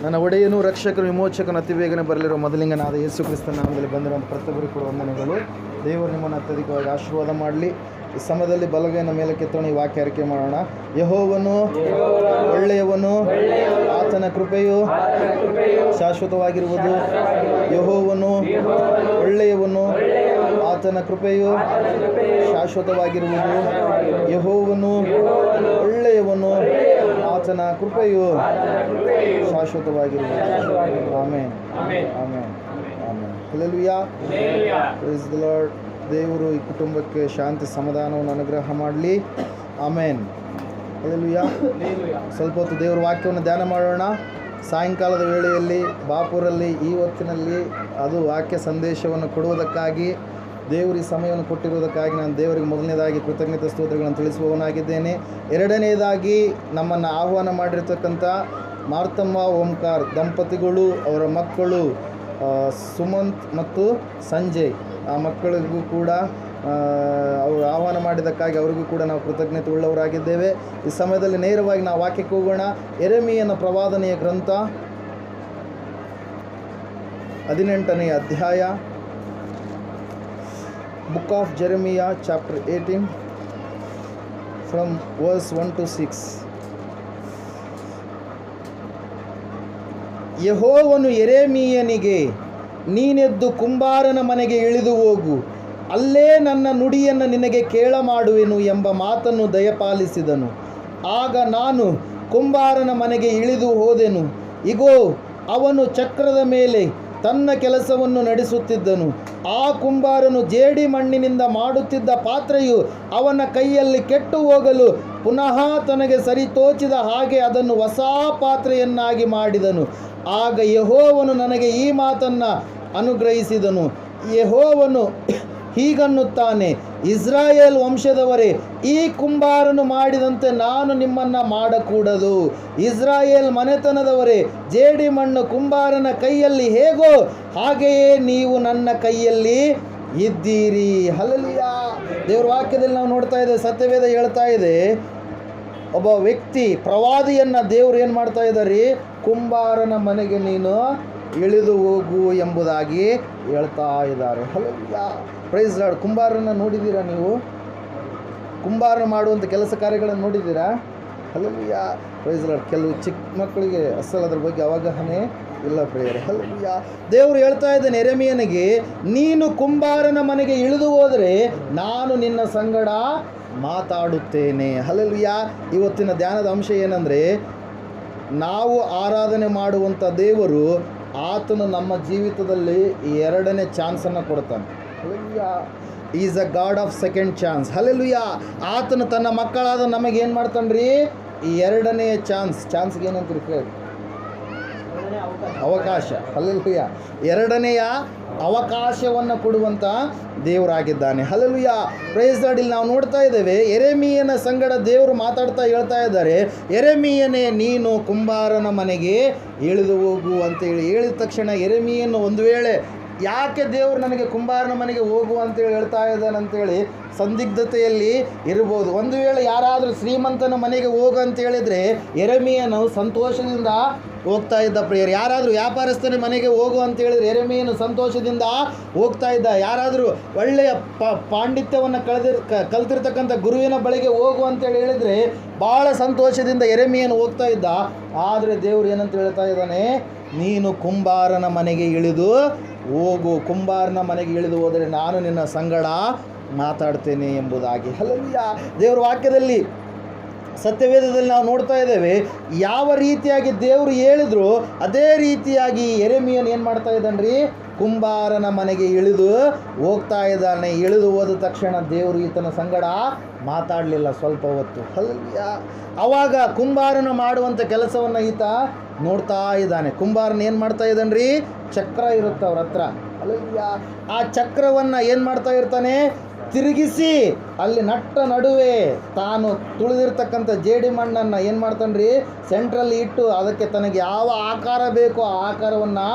ನನ್ನ ಒಡೆಯನು ರಕ್ಷಕರು ವಿಮೋಚಕನು ಅತಿ ಬೇಗನೆ ಬರಲಿರುವ ಮೊದಲಿಂಗನಾದ ಯೇಸು ಕ್ರಿಸ್ತನ ನಾಮದಲ್ಲಿ ಬಂದಿರುವ ಪ್ರತಿಯೊಬ್ಬರು ಕೂಡ ವಂದನೆಗಳು. ದೇವರು ನಿಮ್ಮನ್ನು ಅತ್ಯಧಿಕವಾಗಿ ಆಶೀರ್ವಾದ ಮಾಡಲಿ. ಈ ಸಮಯದಲ್ಲಿ ಬಲಗೈನ ಮೇಲೆ ಕೆತ್ತೋಣ, ಈ ವಾಕ್ಯ ಅರಿಕೆ ಮಾಡೋಣ. ಯೆಹೋವನು ಒಳ್ಳೆಯವನು, ಆತನ ಕೃಪೆಯು ಶಾಶ್ವತವಾಗಿರುವುದು. ಯೆಹೋವನು ಒಳ್ಳೆಯವನು, ಆತನ ಕೃಪೆಯು ಶಾಶ್ವತವಾಗಿರುವುದು. ಯೆಹೋವನು ಒಳ್ಳೆಯವನು, ಆತನ ಕೃಪೆಯು ಶಾಶ್ವತವಾಗಿರುವುದು. Amen, amen, amen. Hallelujah, praise the lord. ದೇವರು ಈ ಕುಟುಂಬಕ್ಕೆ ಶಾಂತಿ ಸಮಾಧಾನವನ್ನು ಅನುಗ್ರಹ ಮಾಡಲಿ. Amen, hallelujah. ಸ್ವಲ್ಪ ಹೊತ್ತು ದೇವರ ವಾಕ್ಯವನ್ನು ಧ್ಯಾನ ಮಾಡೋಣ. ಸಾಯಂಕಾಲದ ವೇಳೆಯಲ್ಲಿ ಬಾಪೂರಲ್ಲಿ ಈ ಹೊತ್ತಿನಲ್ಲಿ ಅದು ವಾಕ್ಯ ಸಂದೇಶವನ್ನು ಕೊಡುವುದಕ್ಕಾಗಿ ದೇವರು ಈ ಸಮಯವನ್ನು ಕೊಟ್ಟಿರುವುದಕ್ಕಾಗಿ ನಾನು ದೇವರಿಗೆ ಮೊದಲನೇದಾಗಿ ಕೃತಜ್ಞತೆ ಸ್ತೋತ್ರಗಳನ್ನು ತಿಳಿಸುವವನಾಗಿದ್ದೇನೆ. ಎರಡನೆಯದಾಗಿ ನಮ್ಮನ್ನು ಆಹ್ವಾನ ಮಾಡಿರ್ತಕ್ಕಂಥ ಮಾರ್ತಮ್ಮ ಓಂಕಾರ್ ದಂಪತಿಗಳು, ಅವರ ಮಕ್ಕಳು ಸುಮಂತ್ ಮತ್ತು ಸಂಜಯ್, ಆ ಮಕ್ಕಳಿಗೂ ಕೂಡ ಅವರು ಆಹ್ವಾನ ಮಾಡಿದ್ದಕ್ಕಾಗಿ ಅವರಿಗೂ ಕೂಡ ನಾವು ಕೃತಜ್ಞತೆ ಉಳ್ಳವರಾಗಿದ್ದೇವೆ. ಈ ಸಮಯದಲ್ಲಿ ನೇರವಾಗಿ ನಾವು ವಾಕ್ಯಕ್ಕೆ ಹೋಗೋಣ. ಯೆರೆಮೀಯನ ಪ್ರವಾದನೆಯ ಗ್ರಂಥ 18ನೇ ಅಧ್ಯಾಯ, book of Jeremiah chapter 18 from verse 1 to 6. ಯೆಹೋವನು ಯೆರೆಮೀಯನಿಗೆ, ನೀನೆದ್ದು ಕುಂಬಾರನ ಮನೆಗೆ ಇಳಿದು ಹೋಗು, ಅಲ್ಲೇ ನನ್ನ ನುಡಿಯನ್ನು ನಿನಗೆ ಕೇಳಮಾಡುವೆನು ಎಂಬ ಮಾತನ್ನು ದಯಪಾಲಿಸಿದನು. ಆಗ ನಾನು ಕುಂಬಾರನ ಮನೆಗೆ ಇಳಿದು ಹೋದೆನು. ಇಗೋ, ಅವನು ಚಕ್ರದ ಮೇಲೆ ತನ್ನ ಕೆಲಸವನ್ನು ನಡೆಸುತ್ತಿದ್ದನು. ಆ ಕುಂಬಾರನು ಜೇಡಿ ಮಣ್ಣಿನಿಂದ ಮಾಡುತ್ತಿದ್ದ ಪಾತ್ರೆಯು ಅವನ ಕೈಯಲ್ಲಿ ಕೆಟ್ಟು ಹೋಗಲು ಪುನಃ ತನಗೆ ಸರಿತೋಚಿದ ಹಾಗೆ ಅದನ್ನು ಹೊಸ ಪಾತ್ರೆಯನ್ನಾಗಿ ಮಾಡಿದನು. ಆಗ ಯೆಹೋವನು ನನಗೆ ಈ ಮಾತನ್ನು ಅನುಗ್ರಹಿಸಿದನು. ಯೆಹೋವನು ಹೀಗನ್ನುತ್ತಾನೆ, ಇಸ್ರಾಯೇಲ್ ವಂಶದವರೇ, ಈ ಕುಂಬಾರನು ಮಾಡಿದಂತೆ ನಾನು ನಿಮ್ಮನ್ನು ಮಾಡಕೂಡದು. ಇಸ್ರಾಯೇಲ್ ಮನೆತನದವರೇ, ಜೇಡಿ ಮಣ್ಣು ಕುಂಬಾರನ ಕೈಯಲ್ಲಿ ಹೇಗೋ ಹಾಗೆಯೇ ನೀವು ನನ್ನ ಕೈಯಲ್ಲಿ ಇದ್ದೀರಿ. ಹಲ್ಲೆಲೂಯಾ. ದೇವರ ವಾಕ್ಯದಲ್ಲಿ ನಾವು ನೋಡ್ತಾ ಇದ್ದೇವೆ, ಸತ್ಯವೇದ ಹೇಳ್ತಾ ಇದೆ, ಒಬ್ಬ ವ್ಯಕ್ತಿ ಪ್ರವಾದಿಯನ್ನು ದೇವರು ಏನು ಮಾಡ್ತಾ ಇದ್ದಾರೆ, ಕುಂಬಾರನ ಮನೆಗೆ ನೀನು ಇಳಿದು ಹೋಗು ಎಂಬುದಾಗಿ ಹೇಳ್ತಾ ಇದ್ದಾರೆ. Hallelujah, praise lord. ಕುಂಬಾರನ ನೋಡಿದ್ದೀರಾ ನೀವು? ಕುಂಬಾರ ಮಾಡುವಂಥ ಕೆಲಸ ಕಾರ್ಯಗಳನ್ನು ನೋಡಿದ್ದೀರಾ? Hallelujah, praise Lord. ಕೆಲವು ಚಿಕ್ಕ ಮಕ್ಕಳಿಗೆ ಅಸಲು ಅದ್ರ ಬಗ್ಗೆ ಅವಗಾಹನೆ ಇಲ್ಲ ಪ್ರಿಯರೇ. ಹಲ್ಲೆಲೂಯಾ. ದೇವರು ಹೇಳ್ತಾ ಇದ್ದಾನೆ ಯೆರೆಮೀಯನಿಗೆ, ನೀನು ಕುಂಬಾರನ ಮನೆಗೆ ಇಳಿದು ಹೋದರೆ ನಾನು ನಿನ್ನ ಸಂಗಡ ಮಾತಾಡುತ್ತೇನೆ. ಹಲ್ಲೆಲೂಯಾ. ಇವತ್ತಿನ ಧ್ಯಾನದ ಅಂಶ ಏನಂದರೆ, ನಾವು ಆರಾಧನೆ ಮಾಡುವಂಥ ದೇವರು, ಆತನು ನಮ್ಮ ಜೀವಿತದಲ್ಲಿ ಎರಡನೇ ಚಾನ್ಸನ್ನು ಕೊಡ್ತಾನೆ. Hallelujah. Is a god of second chance. Hallelujah. ಆತನು ತನ್ನ ಮಕ್ಕಳಾದ ನಮಗೆ ಏನು ಮಾಡ್ತಾನೆ ರೀ, ಈ ಎರಡನೆಯ ಚಾನ್ಸ್ಗೆ ಏನಂತೀರಿ ಕೇಳಿ? ಅವಕಾಶ. ಹಲ್ಲೆಲೂಯಾ. ಎರಡನೆಯ ಅವಕಾಶವನ್ನು ಕೊಡುವಂಥ ದೇವರಾಗಿದ್ದಾನೆ. Hallelujah, praise Lord. ಇಲ್ಲಿ ನಾವು ನೋಡ್ತಾ ಇದ್ದೇವೆ, ಯೆರೆಮೀಯನ ಸಂಗಡ ದೇವರು ಮಾತಾಡ್ತಾ ಹೇಳ್ತಾ ಇದ್ದಾರೆ, ಯೆರೆಮೀಯನೇ ನೀನು ಕುಂಬಾರನ ಮನೆಗೆ ಇಳಿದು ಹೋಗು ಅಂತೇಳಿ ಹೇಳಿದ ತಕ್ಷಣ ಯೆರೆಮೀಯನು ಒಂದು ವೇಳೆ ಯಾಕೆ ದೇವರು ನನಗೆ ಕುಂಬಾರನ ಮನೆಗೆ ಹೋಗು ಅಂತೇಳಿ ಹೇಳ್ತಾ ಇದ್ದಾನೆ ಅಂತೇಳಿ ಸಂದಿಗ್ಧತೆಯಲ್ಲಿ ಇರ್ಬೋದು. ಒಂದು ವೇಳೆ ಯಾರಾದರೂ ಶ್ರೀಮಂತನ ಮನೆಗೆ ಹೋಗು ಅಂತ ಹೇಳಿದರೆ ಯೆರೆಮೀಯನು ಸಂತೋಷದಿಂದ ಹೋಗ್ತಾ ಇದ್ದ ಪ್ರಿಯರು. ಯಾರಾದರೂ ವ್ಯಾಪಾರಸ್ಥನ ಮನೆಗೆ ಹೋಗು ಅಂತ ಹೇಳಿದರೆ ಯೆರೆಮೀಯನು ಸಂತೋಷದಿಂದ ಹೋಗ್ತಾ ಇದ್ದ. ಯಾರಾದರೂ ಒಳ್ಳೆಯ ಪಾಂಡಿತ್ಯವನ್ನು ಕಲ್ತಿರ್ತಕ್ಕಂಥ ಗುರುವಿನ ಬಳಿಗೆ ಹೋಗು ಅಂತೇಳಿ ಹೇಳಿದರೆ ಭಾಳ ಸಂತೋಷದಿಂದ ಯೆರೆಮೀಯನು ಹೋಗ್ತಾ ಇದ್ದ. ಆದರೆ ದೇವರು ಏನಂತ ಹೇಳ್ತಾ ಇದ್ದಾನೆ, ನೀನು ಕುಂಬಾರನ ಮನೆಗೆ ಇಳಿದು ಹೋಗು, ಕುಂಬಾರನ ಮನೆಗೆ ಇಳಿದು ಹೋದರೆ ನಾನು ನಿನ್ನ ಸಂಗಡ ಮಾತಾಡ್ತೇನೆ ಎಂಬುದಾಗಿ. ಹಲ್ಲೆಲೂಯಾ. ದೇವರ ವಾಕ್ಯದಲ್ಲಿ ಸತ್ಯವೇದದಲ್ಲಿ ನಾವು ನೋಡ್ತಾ ಇದ್ದೇವೆ, ಯಾವ ರೀತಿಯಾಗಿ ದೇವರು ಹೇಳಿದ್ರು ಅದೇ ರೀತಿಯಾಗಿ ಯೆರೆಮೀಯನು ಏನು ಮಾಡ್ತಾ ಇದ್ದಾನೆ ರೀ, ಕುಂಬಾರನ ಮನೆಗೆ ಇಳಿದು ಹೋಗ್ತಾ ಇದ್ದಾನೆ. ಇಳಿದು ಹೋದ ತಕ್ಷಣ ದೇವರು ಈತನ ಸಂಗಡ ಮಾತಾಡಲಿಲ್ಲ ಸ್ವಲ್ಪ ಹೊತ್ತು. ಹಲ್ಲೆಲೂಯಾ. ಆವಾಗ ಕುಂಬಾರನ ಮಾಡುವಂಥ ಕೆಲಸವನ್ನು ಈತ ನೋಡ್ತಾ ಇದ್ದಾನೆ. ಕುಂಬಾರನ ಏನು ಮಾಡ್ತಾ ಇದ್ದಾನೆ ರೀ, ಚಕ್ರ ಇರುತ್ತೆ ಅವ್ರ ಹತ್ರ. ಹಲ್ಲೆಲೂಯಾ. ಆ ಚಕ್ರವನ್ನು ಏನು ಮಾಡ್ತಾ ಇರ್ತಾನೆ, ತಿರುಗಿಸಿ ಅಲ್ಲಿ ನಟ್ಟ ನಡುವೆ ತಾನು ತುಳಿದಿರ್ತಕ್ಕಂಥ ಜೇಡಿ ಮಣ್ಣನ್ನು ಏನು ಮಾಡ್ತಾನೆ ರೀ, ಸೆಂಟ್ರಲ್ಲಿ ಇಟ್ಟು ಅದಕ್ಕೆ ತನಗೆ ಯಾವ ಆಕಾರ ಬೇಕೋ ಆ ಆಕಾರವನ್ನು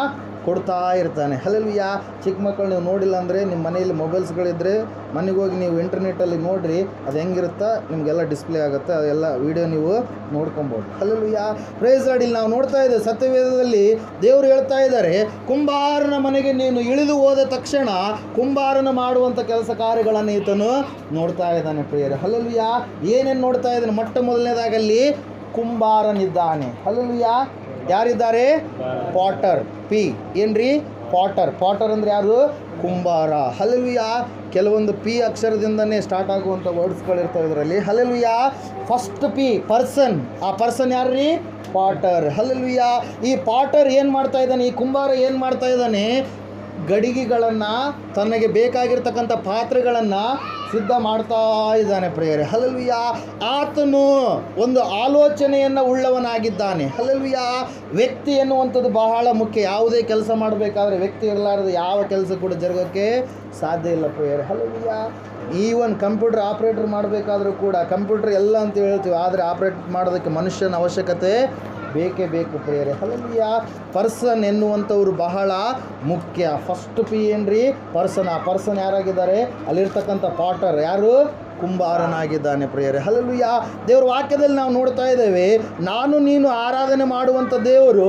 ಕೊಡ್ತಾ ಇರ್ತಾನೆ. ಹಲ್ಲೆಲೂಯಾ. ಚಿಕ್ಕ ಮಕ್ಕಳು ನೀವು ನೋಡಿಲ್ಲ ಅಂದರೆ ನಿಮ್ಮ ಮನೆಯಲ್ಲಿ ಮೊಬೈಲ್ಸ್ಗಳಿದ್ದರೆ ಮನೆಗೆ ಹೋಗಿ ನೀವು ಇಂಟರ್ನೆಟ್ಟಲ್ಲಿ ನೋಡಿರಿ, ಅದು ಹೆಂಗಿರುತ್ತಾ ನಿಮಗೆಲ್ಲ ಡಿಸ್ಪ್ಲೇ ಆಗುತ್ತೆ, ಅದೆಲ್ಲ ವೀಡಿಯೋ ನೀವು ನೋಡ್ಕೊಬೋದು. ಹಲ್ಲೆಲೂಯಾ. Praise Lord. ಇಲ್ಲಿ ನಾವು ನೋಡ್ತಾ ಇದ್ದೇವೆ ಸತ್ಯವೇದದಲ್ಲಿ ದೇವರು ಹೇಳ್ತಾ ಇದ್ದಾರೆ, ಕುಂಬಾರನ ಮನೆಗೆ ನೀನು ಇಳಿದು ಹೋದ ತಕ್ಷಣ ಕುಂಬಾರನ ಮಾಡುವಂಥ ಕೆಲಸ ಕಾರ್ಯಗಳನ್ನು ಈತನು ನೋಡ್ತಾ ಇದ್ದಾನೆ ಪ್ರಿಯರೇ. ಹಲ್ಲೆಲೂಯಾ. ಏನೇನು ನೋಡ್ತಾ ಇದ್ದಾನೆ? ಮೊಟ್ಟ ಮೊದಲನೇದಾಗಲ್ಲಿ ಕುಂಬಾರನಿದ್ದಾನೆ. ಹಲ್ಲೆಲೂಯಾ. ಯಾರಿದ್ದಾರೆ? ಪಾಟರ್. ಪಿ ಏನ್ರಿ? ಪಾಟರ್ ಅಂದರೆ ಯಾರು? ಕುಂಬಾರ. ಹಲ್ಲೆಲೂಯಾ. ಕೆಲವೊಂದು ಪಿ ಅಕ್ಷರದಿಂದನೇ ಸ್ಟಾರ್ಟ್ ಆಗುವಂಥ ವರ್ಡ್ಸ್ಗಳಿರ್ತವೆ ಇದರಲ್ಲಿ. ಹಲ್ಲೆಲೂಯಾ. First P person. ಆ ಪರ್ಸನ್ ಯಾರು ರೀ? ಪಾಟರ್. ಹಲ್ಲೆಲೂಯಾ. ಈ ಪಾಟರ್ ಏನು ಮಾಡ್ತಾ ಇದ್ದಾನೆ? ಈ ಕುಂಬಾರ ಏನು ಮಾಡ್ತಾ ಇದ್ದಾನೆ? ಗಡಿಗೆಗಳನ್ನು, ತನಗೆ ಬೇಕಾಗಿರ್ತಕ್ಕಂಥ ಪಾತ್ರೆಗಳನ್ನು ಸಿದ್ಧ ಮಾಡ್ತಾ ಇದ್ದಾನೆ ಪ್ರಿಯರೇ. ಹಲ್ಲೆಲೂಯಾ. ಆತನು ಒಂದು ಆಲೋಚನೆಯನ್ನು ಉಳ್ಳವನಾಗಿದ್ದಾನೆ. ಹಲ್ಲೆಲೂಯಾ. ವ್ಯಕ್ತಿ ಎನ್ನುವಂಥದ್ದು ಬಹಳ ಮುಖ್ಯ. ಯಾವುದೇ ಕೆಲಸ ಮಾಡಬೇಕಾದ್ರೆ ವ್ಯಕ್ತಿ ಇರಲಾರದೆ ಯಾವ ಕೆಲಸ ಕೂಡ ಜರುಗೋಕ್ಕೆ ಸಾಧ್ಯ ಇಲ್ಲ ಪ್ರಿಯರೇ. ಹಲ್ಲೆಲೂಯಾ. ಈವನ್ ಕಂಪ್ಯೂಟರ್ ಆಪ್ರೇಟರ್ ಮಾಡಬೇಕಾದ್ರೂ ಕೂಡ, ಕಂಪ್ಯೂಟರ್ ಎಲ್ಲ ಅಂತ ಹೇಳ್ತೀವಿ, ಆದರೆ ಆಪ್ರೇಟ್ ಮಾಡೋದಕ್ಕೆ ಮನುಷ್ಯನ ಅವಶ್ಯಕತೆ ಬೇಕೇ ಬೇಕು ಪ್ರಿಯರೇ. ಹಲ್ಲೆಲೂಯಾ. ಪರ್ಸನ್ ಎನ್ನುವಂಥವ್ರು ಬಹಳ ಮುಖ್ಯ. ಫಸ್ಟ್ ಪಿ ಏನ್ರಿ? ಪರ್ಸನ್. ಆ ಪರ್ಸನ್ ಯಾರಾಗಿದ್ದಾರೆ? ಅಲ್ಲಿರ್ತಕ್ಕಂಥ ಪಾಟರ್ ಯಾರು? ಕುಂಬಾರನಾಗಿದ್ದಾನೆ ಪ್ರಿಯರೇ. ಹಲ್ಲೆಲೂಯಾ. ದೇವರ ವಾಕ್ಯದಲ್ಲಿ ನಾವು ನೋಡ್ತಾ ಇದ್ದೇವೆ, ನಾನು ನೀನು ಆರಾಧನೆ ಮಾಡುವಂಥ ದೇವರು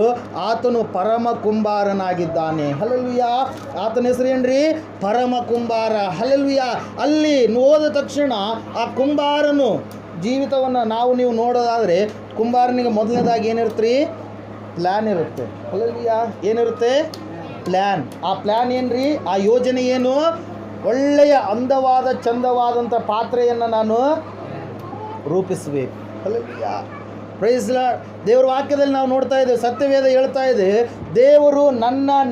ಆತನು ಪರಮ ಕುಂಬಾರನಾಗಿದ್ದಾನೆ. ಹಲ್ಲೆಲೂಯಾ. ಆತನ ಹೆಸರು ಏನ್ರಿ? ಪರಮ ಕುಂಬಾರ. ಹಲ್ಲೆಲೂಯಾ. ಅಲ್ಲಿ ಹೋದ ತಕ್ಷಣ ಆ ಕುಂಬಾರನು ಜೀವಿತವನ್ನು ನೀವು ನೋಡೋದಾದರೆ, ಕುಂಬಾರನಿಗೆ ಮೊದಲನೇದಾಗಿ ಏನಿರುತ್ತೆ ರೀ? ಪ್ಲ್ಯಾನ್ ಇರುತ್ತೆ. ಹಲ್ಲೆಲೂಯಾ. ಏನಿರುತ್ತೆ? ಪ್ಲ್ಯಾನ್. ಆ ಪ್ಲ್ಯಾನ್ ಏನ್ರಿ? ಆ ಯೋಜನೆ ಏನು? ಒಳ್ಳೆಯ ಅಂದವಾದ ಚಂದವಾದಂಥ ಪಾತ್ರೆಯನ್ನು ನಾನು ರೂಪಿಸಬೇಕು. ಹಲ್ಲೆಲೂಯಾ. Praise Lord. ದೇವರ ವಾಕ್ಯದಲ್ಲಿ ನಾವು ನೋಡ್ತಾ ಇದ್ದೇವೆ, ಸತ್ಯವೇದ ಹೇಳ್ತಾ ಇದೆ, ದೇವರು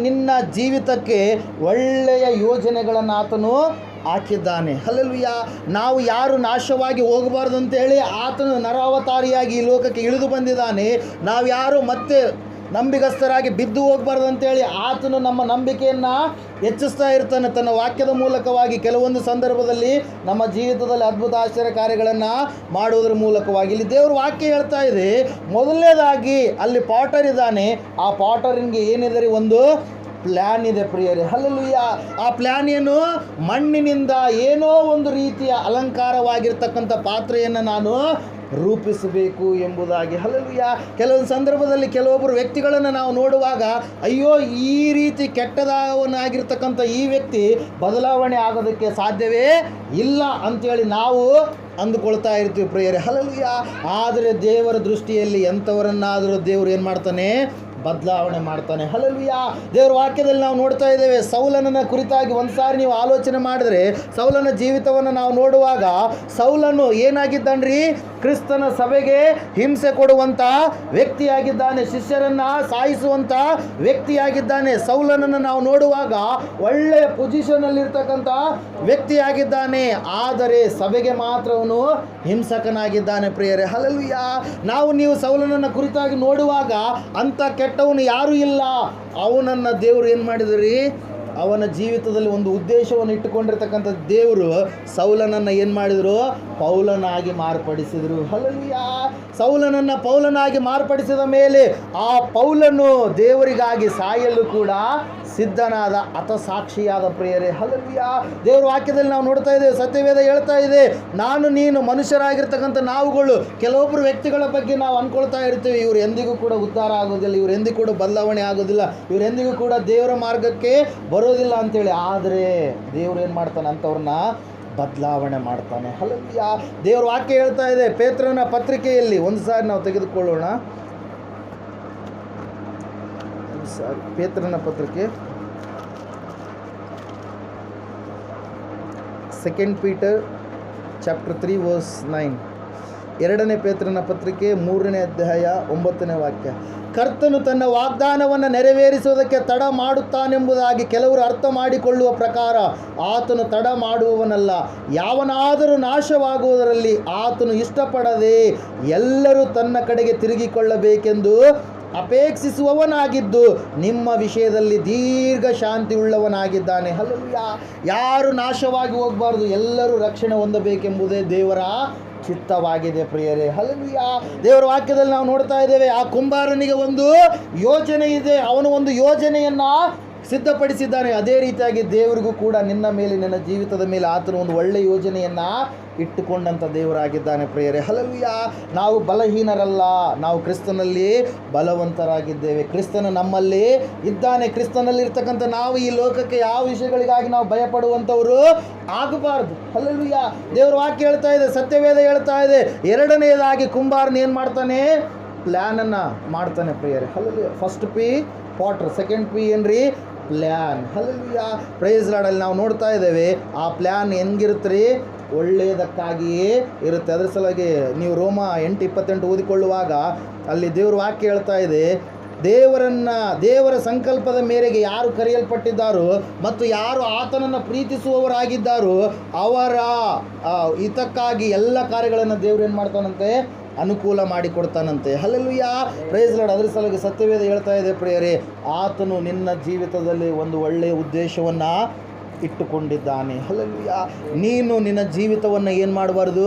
ನಿನ್ನ ಜೀವಿತಕ್ಕೆ ಒಳ್ಳೆಯ ಯೋಜನೆಗಳನ್ನು ಆತನು ಹಾಕಿದ್ದಾನೆ. ಹಲ್ಲೆಲೂಯಾ. ನಾವು ಯಾರು ನಾಶವಾಗಿ ಹೋಗಬಾರ್ದು ಅಂತೇಳಿ ಆತನು ನರಾವತಾರಿಯಾಗಿ ಈ ಲೋಕಕ್ಕೆ ಇಳಿದು ಬಂದಿದ್ದಾನೆ. ನಾವು ಯಾರು ಮತ್ತೆ ನಂಬಿಗಸ್ತರಾಗಿ ಬಿದ್ದು ಹೋಗಬಾರ್ದು ಅಂತೇಳಿ ಆತನು ನಮ್ಮ ನಂಬಿಕೆಯನ್ನು ಹೆಚ್ಚಿಸ್ತಾ ಇರ್ತಾನೆ ತನ್ನ ವಾಕ್ಯದ ಮೂಲಕವಾಗಿ. ಕೆಲವೊಂದು ಸಂದರ್ಭದಲ್ಲಿ ನಮ್ಮ ಜೀವಿತದಲ್ಲಿ ಅದ್ಭುತ ಆಶ್ಚರ್ಯ ಕಾರ್ಯಗಳನ್ನು ಮಾಡುವುದರ ಮೂಲಕವಾಗಿ. ಇಲ್ಲಿ ದೇವ್ರ ವಾಕ್ಯ ಹೇಳ್ತಾ ಇದೆ, ಮೊದಲನೇದಾಗಿ ಅಲ್ಲಿ ಪಾಟರ್ ಇದ್ದಾನೆ. ಆ ಪಾಟರ್ನಿಗೆ ಏನಿದೆ ರೀ? ಒಂದು ಪ್ಲ್ಯಾನ್ ಇದೆ ಪ್ರಿಯರೇ. ಹಲ್ಲೆಲೂಯಾ. ಆ ಪ್ಲ್ಯಾನ್ ಏನು? ಮಣ್ಣಿನಿಂದ ಏನೋ ಒಂದು ರೀತಿಯ ಅಲಂಕಾರವಾಗಿರ್ತಕ್ಕಂಥ ಪಾತ್ರೆಯನ್ನು ನಾನು ರೂಪಿಸಬೇಕು ಎಂಬುದಾಗಿ. ಹಲ್ಲೆಲೂಯಾ. ಕೆಲವೊಂದು ಸಂದರ್ಭದಲ್ಲಿ ಕೆಲವೊಬ್ಬರು ವ್ಯಕ್ತಿಗಳನ್ನು ನಾವು ನೋಡುವಾಗ, ಅಯ್ಯೋ ಈ ರೀತಿ ಕೆಟ್ಟದವನಾಗಿರ್ತಕ್ಕಂಥ ಈ ವ್ಯಕ್ತಿ ಬದಲಾವಣೆ ಆಗೋದಕ್ಕೆ ಸಾಧ್ಯವೇ ಇಲ್ಲ ಅಂಥೇಳಿ ನಾವು ಅಂದುಕೊಳ್ತಾ ಇರ್ತೀವಿ ಪ್ರಿಯರೇ. ಹಲ್ಲೆಲೂಯಾ. ಆದರೆ ದೇವರ ದೃಷ್ಟಿಯಲ್ಲಿ ಎಂಥವರನ್ನಾದರೂ ದೇವರು ಏನು ಮಾಡ್ತಾನೆ? ಬದಲಾವಣೆ ಮಾಡ್ತಾನೆ. ಹಲ್ಲೆಲೂಯಾ. ದೇವರ ವಾಕ್ಯದಲ್ಲಿ ನಾವು ನೋಡ್ತಾ ಇದ್ದೇವೆ, ಸೌಲನನ್ನ ಕುರಿತಾಗಿ ಒಂದು ಸಾರಿ ನೀವು ಆಲೋಚನೆ ಮಾಡಿದರೆ, ಸೌಲನ ಜೀವಿತವನ್ನು ನಾವು ನೋಡುವಾಗ, ಸೌಲನು ಏನಾಗಿದ್ದಾನ್ರಿ? ಕ್ರಿಸ್ತನ ಸಭೆಗೆ ಹಿಂಸೆ ಕೊಡುವಂಥ ವ್ಯಕ್ತಿಯಾಗಿದ್ದಾನೆ. ಶಿಷ್ಯರನ್ನು ಸಾಯಿಸುವಂಥ ವ್ಯಕ್ತಿಯಾಗಿದ್ದಾನೆ. ಸೌಲನನ್ನು ನಾವು ನೋಡುವಾಗ ಒಳ್ಳೆಯ ಪೊಸಿಷನ್ನಲ್ಲಿರ್ತಕ್ಕಂಥ ವ್ಯಕ್ತಿಯಾಗಿದ್ದಾನೆ. ಆದರೆ ಸಭೆಗೆ ಮಾತ್ರ ಅವನು ಹಿಂಸಕನಾಗಿದ್ದಾನೆ ಪ್ರಿಯರೇ. ಹಲ್ಲೆಲೂಯಾ. ನೀವು ಸೌಲನನ್ನು ಕುರಿತಾಗಿ ನೋಡುವಾಗ ಅಂಥ ಕೆಟ್ಟವನು ಯಾರೂ ಇಲ್ಲ. ಅವನನ್ನು ದೇವರು ಏನು ಮಾಡಿದ್ರಿ? ಅವನ ಜೀವಿತದಲ್ಲಿ ಒಂದು ಉದ್ದೇಶವನ್ನು ಇಟ್ಟುಕೊಂಡಿರ್ತಕ್ಕಂಥ ದೇವರು ಸೌಲನನ್ನು ಏನು ಮಾಡಿದರು? ಪೌಲನಾಗಿ ಮಾರ್ಪಡಿಸಿದರು. ಹಲ್ಲೆಲೂಯಾ. ಸೌಲನನ್ನು ಪೌಲನಾಗಿ ಮಾರ್ಪಡಿಸಿದ ಮೇಲೆ ಆ ಪೌಲನು ದೇವರಿಗಾಗಿ ಸಾಯಲು ಕೂಡ ಸಿದ್ಧನಾದ, ಹತಸಾಕ್ಷಿಯಾದ ಪ್ರಿಯರೇ. ಹಲ್ಲೆಲೂಯಾ. ದೇವರ ವಾಕ್ಯದಲ್ಲಿ ನಾವು ನೋಡ್ತಾ ಇದ್ದೇವೆ, ಸತ್ಯವೇದ ಹೇಳ್ತಾ ಇದೆ, ನಾನು ನೀನು ಮನುಷ್ಯರಾಗಿರ್ತಕ್ಕಂಥ ನಾವುಗಳು ಕೆಲವೊಬ್ಬರು ವ್ಯಕ್ತಿಗಳ ಬಗ್ಗೆ ನಾವು ಅಂದ್ಕೊಳ್ತಾ ಇರ್ತೀವಿ, ಇವರು ಎಂದಿಗೂ ಕೂಡ ಉದ್ಧಾರ ಆಗೋದಿಲ್ಲ, ಇವರು ಎಂದಿಗೂ ಕೂಡ ಬದಲಾವಣೆ ಆಗೋದಿಲ್ಲ, ಇವರು ಎಂದಿಗೂ ಕೂಡ ದೇವರ ಮಾರ್ಗಕ್ಕೆ ಬರೋದಿಲ್ಲ ಅಂತೇಳಿ. ಆದರೆ ದೇವರು ಏನು ಮಾಡ್ತಾನೆ? ಅಂಥವ್ರನ್ನ ಬದಲಾವಣೆ ಮಾಡ್ತಾನೆ. ಹಲ್ಲೆಲೂಯಾ. ದೇವರ ವಾಕ್ಯ ಹೇಳ್ತಾ ಇದೆ, ಪೇತ್ರನ ಪತ್ರಿಕೆಯಲ್ಲಿ ಒಂದು ಸಾರಿ ನಾವು ತೆಗೆದುಕೊಳ್ಳೋಣ. ಪೇತ್ರನ ಪತ್ರಿಕೆ 2 Peter chapter 3 verse 9. 2 ಪೇತ್ರನ ಪತ್ರಿಕೆ 3ನೇ ಅಧ್ಯಾಯ 9ನೇ ವಾಕ್ಯ. ಕರ್ತನು ತನ್ನ ವಾಗ್ದಾನವನ್ನು ನೆರವೇರಿಸುವುದಕ್ಕೆ ತಡ ಮಾಡುತ್ತಾನೆಂಬುದಾಗಿ ಕೆಲವರು ಅರ್ಥ ಮಾಡಿಕೊಳ್ಳುವ ಪ್ರಕಾರ ಆತನು ತಡ ಮಾಡುವವನಲ್ಲ, ಯಾವನಾದರೂ ನಾಶವಾಗುವುದರಲ್ಲಿ ಆತನು ಇಷ್ಟಪಡದೆ ಎಲ್ಲರೂ ತನ್ನ ಕಡೆಗೆ ತಿರುಗಿಕೊಳ್ಳಬೇಕೆಂದು ಅಪೇಕ್ಷಿಸುವವನಾಗಿದ್ದು ನಿಮ್ಮ ವಿಷಯದಲ್ಲಿ ದೀರ್ಘ ಶಾಂತಿ ಉಳ್ಳವನಾಗಿದ್ದಾನೆ. ಹಲ್ಲೆಲೂಯಾ. ಯಾರು ನಾಶವಾಗಿ ಹೋಗಬಾರ್ದು, ಎಲ್ಲರೂ ರಕ್ಷಣೆ ಹೊಂದಬೇಕೆಂಬುದೇ ದೇವರ ಚಿತ್ತವಾಗಿದೆ ಪ್ರಿಯರೇ. ಹಲ್ಲೆಲೂಯಾ. ದೇವರ ವಾಕ್ಯದಲ್ಲಿ ನಾವು ನೋಡ್ತಾ ಇದ್ದೇವೆ, ಆ ಕುಂಬಾರನಿಗೆ ಒಂದು ಯೋಜನೆ ಇದೆ, ಅವನು ಒಂದು ಯೋಜನೆಯನ್ನು ಸಿದ್ಧಪಡಿಸಿದ್ದಾನೆ. ಅದೇ ರೀತಿಯಾಗಿ ದೇವರಿಗೂ ಕೂಡ ನಿನ್ನ ಮೇಲೆ, ನಿನ್ನ ಜೀವಿತದ ಮೇಲೆ ಆತನು ಒಂದು ಒಳ್ಳೆಯ ಯೋಜನೆಯನ್ನು ಇಟ್ಟುಕೊಂಡಂಥ ದೇವರಾಗಿದ್ದಾನೆ ಪ್ರಿಯರೇ. ಹಲ್ಲೆಲೂಯಾ. ನಾವು ಬಲಹೀನರಲ್ಲ, ನಾವು ಕ್ರಿಸ್ತನಲ್ಲಿ ಬಲವಂತರಾಗಿದ್ದೇವೆ. ಕ್ರಿಸ್ತನು ನಮ್ಮಲ್ಲಿ ಇದ್ದಾನೆ. ಕ್ರಿಸ್ತನಲ್ಲಿ ಇರ್ತಕ್ಕಂಥ ನಾವು ಈ ಲೋಕಕ್ಕೆ ಯಾವ ವಿಷಯಗಳಿಗಾಗಿ ನಾವು ಭಯಪಡುವಂಥವರು ಆಗಬಾರ್ದು. ಹಲ್ಲೆಲೂಯಾ. ದೇವರ ವಾಕ್ಯ ಹೇಳ್ತಾ ಇದೆ, ಸತ್ಯವೇದ ಹೇಳ್ತಾ ಇದೆ, ಎರಡನೆಯದಾಗಿ ಕುಂಬಾರನ ಏನು ಮಾಡ್ತಾನೆ? ಪ್ಲ್ಯಾನನ್ನು ಮಾಡ್ತಾನೆ ಪ್ರಿಯರೇ. Hallelujah. First P Potter, second P ಏನ್ರಿ? ಪ್ಲ್ಯಾನ್. ಹಲ್ಲೆಲೂಯಾ. ಪ್ರೈಸ್ ಲಾರ್ಡಲ್ಲಿ ನಾವು ನೋಡ್ತಾ ಇದ್ದೇವೆ, ಆ ಪ್ಲ್ಯಾನ್ ಹೆಂಗಿರುತ್ತೆ ರೀ? ಒಳ್ಳೆಯದಕ್ಕಾಗಿಯೇ ಇರುತ್ತೆ. ಅದರ ಸಲುವಾಗಿ ನೀವು ರೋಮ 8:28 ಓದಿಕೊಳ್ಳುವಾಗ ಅಲ್ಲಿ ದೇವ್ರ ವಾಕ್ಯ ಹೇಳ್ತಾ ಇದೆ, ದೇವರ ಸಂಕಲ್ಪದ ಮೇರೆಗೆ ಯಾರು ಕರೆಯಲ್ಪಟ್ಟಿದ್ದಾರೋ ಮತ್ತು ಯಾರು ಆತನನ್ನು ಪ್ರೀತಿಸುವವರಾಗಿದ್ದಾರೋ ಅವರ ಹಿತಕ್ಕಾಗಿ ಎಲ್ಲ ಕಾರ್ಯಗಳನ್ನು ದೇವರು ಏನು ಮಾಡ್ತಾನಂತೆ? ಅನುಕೂಲ ಮಾಡಿಕೊಡ್ತಾನಂತೆ. ಹಲ್ಲೆಲೂಯಾ. Praise Lord. ಅದರ ಸಲುವಾಗಿ ಸತ್ಯವೇದ ಹೇಳ್ತಾ ಇದೆ ಪ್ರಿಯರೇ, ಆತನು ನಿನ್ನ ಜೀವಿತದಲ್ಲಿ ಒಂದು ಒಳ್ಳೆಯ ಉದ್ದೇಶವನ್ನು ಇಟ್ಟುಕೊಂಡಿದ್ದಾನೆ. ಹಲ್ಲೆಲೂಯಾ. ನೀನು ನಿನ್ನ ಜೀವಿತವನ್ನು ಏನು ಮಾಡಬಾರ್ದು?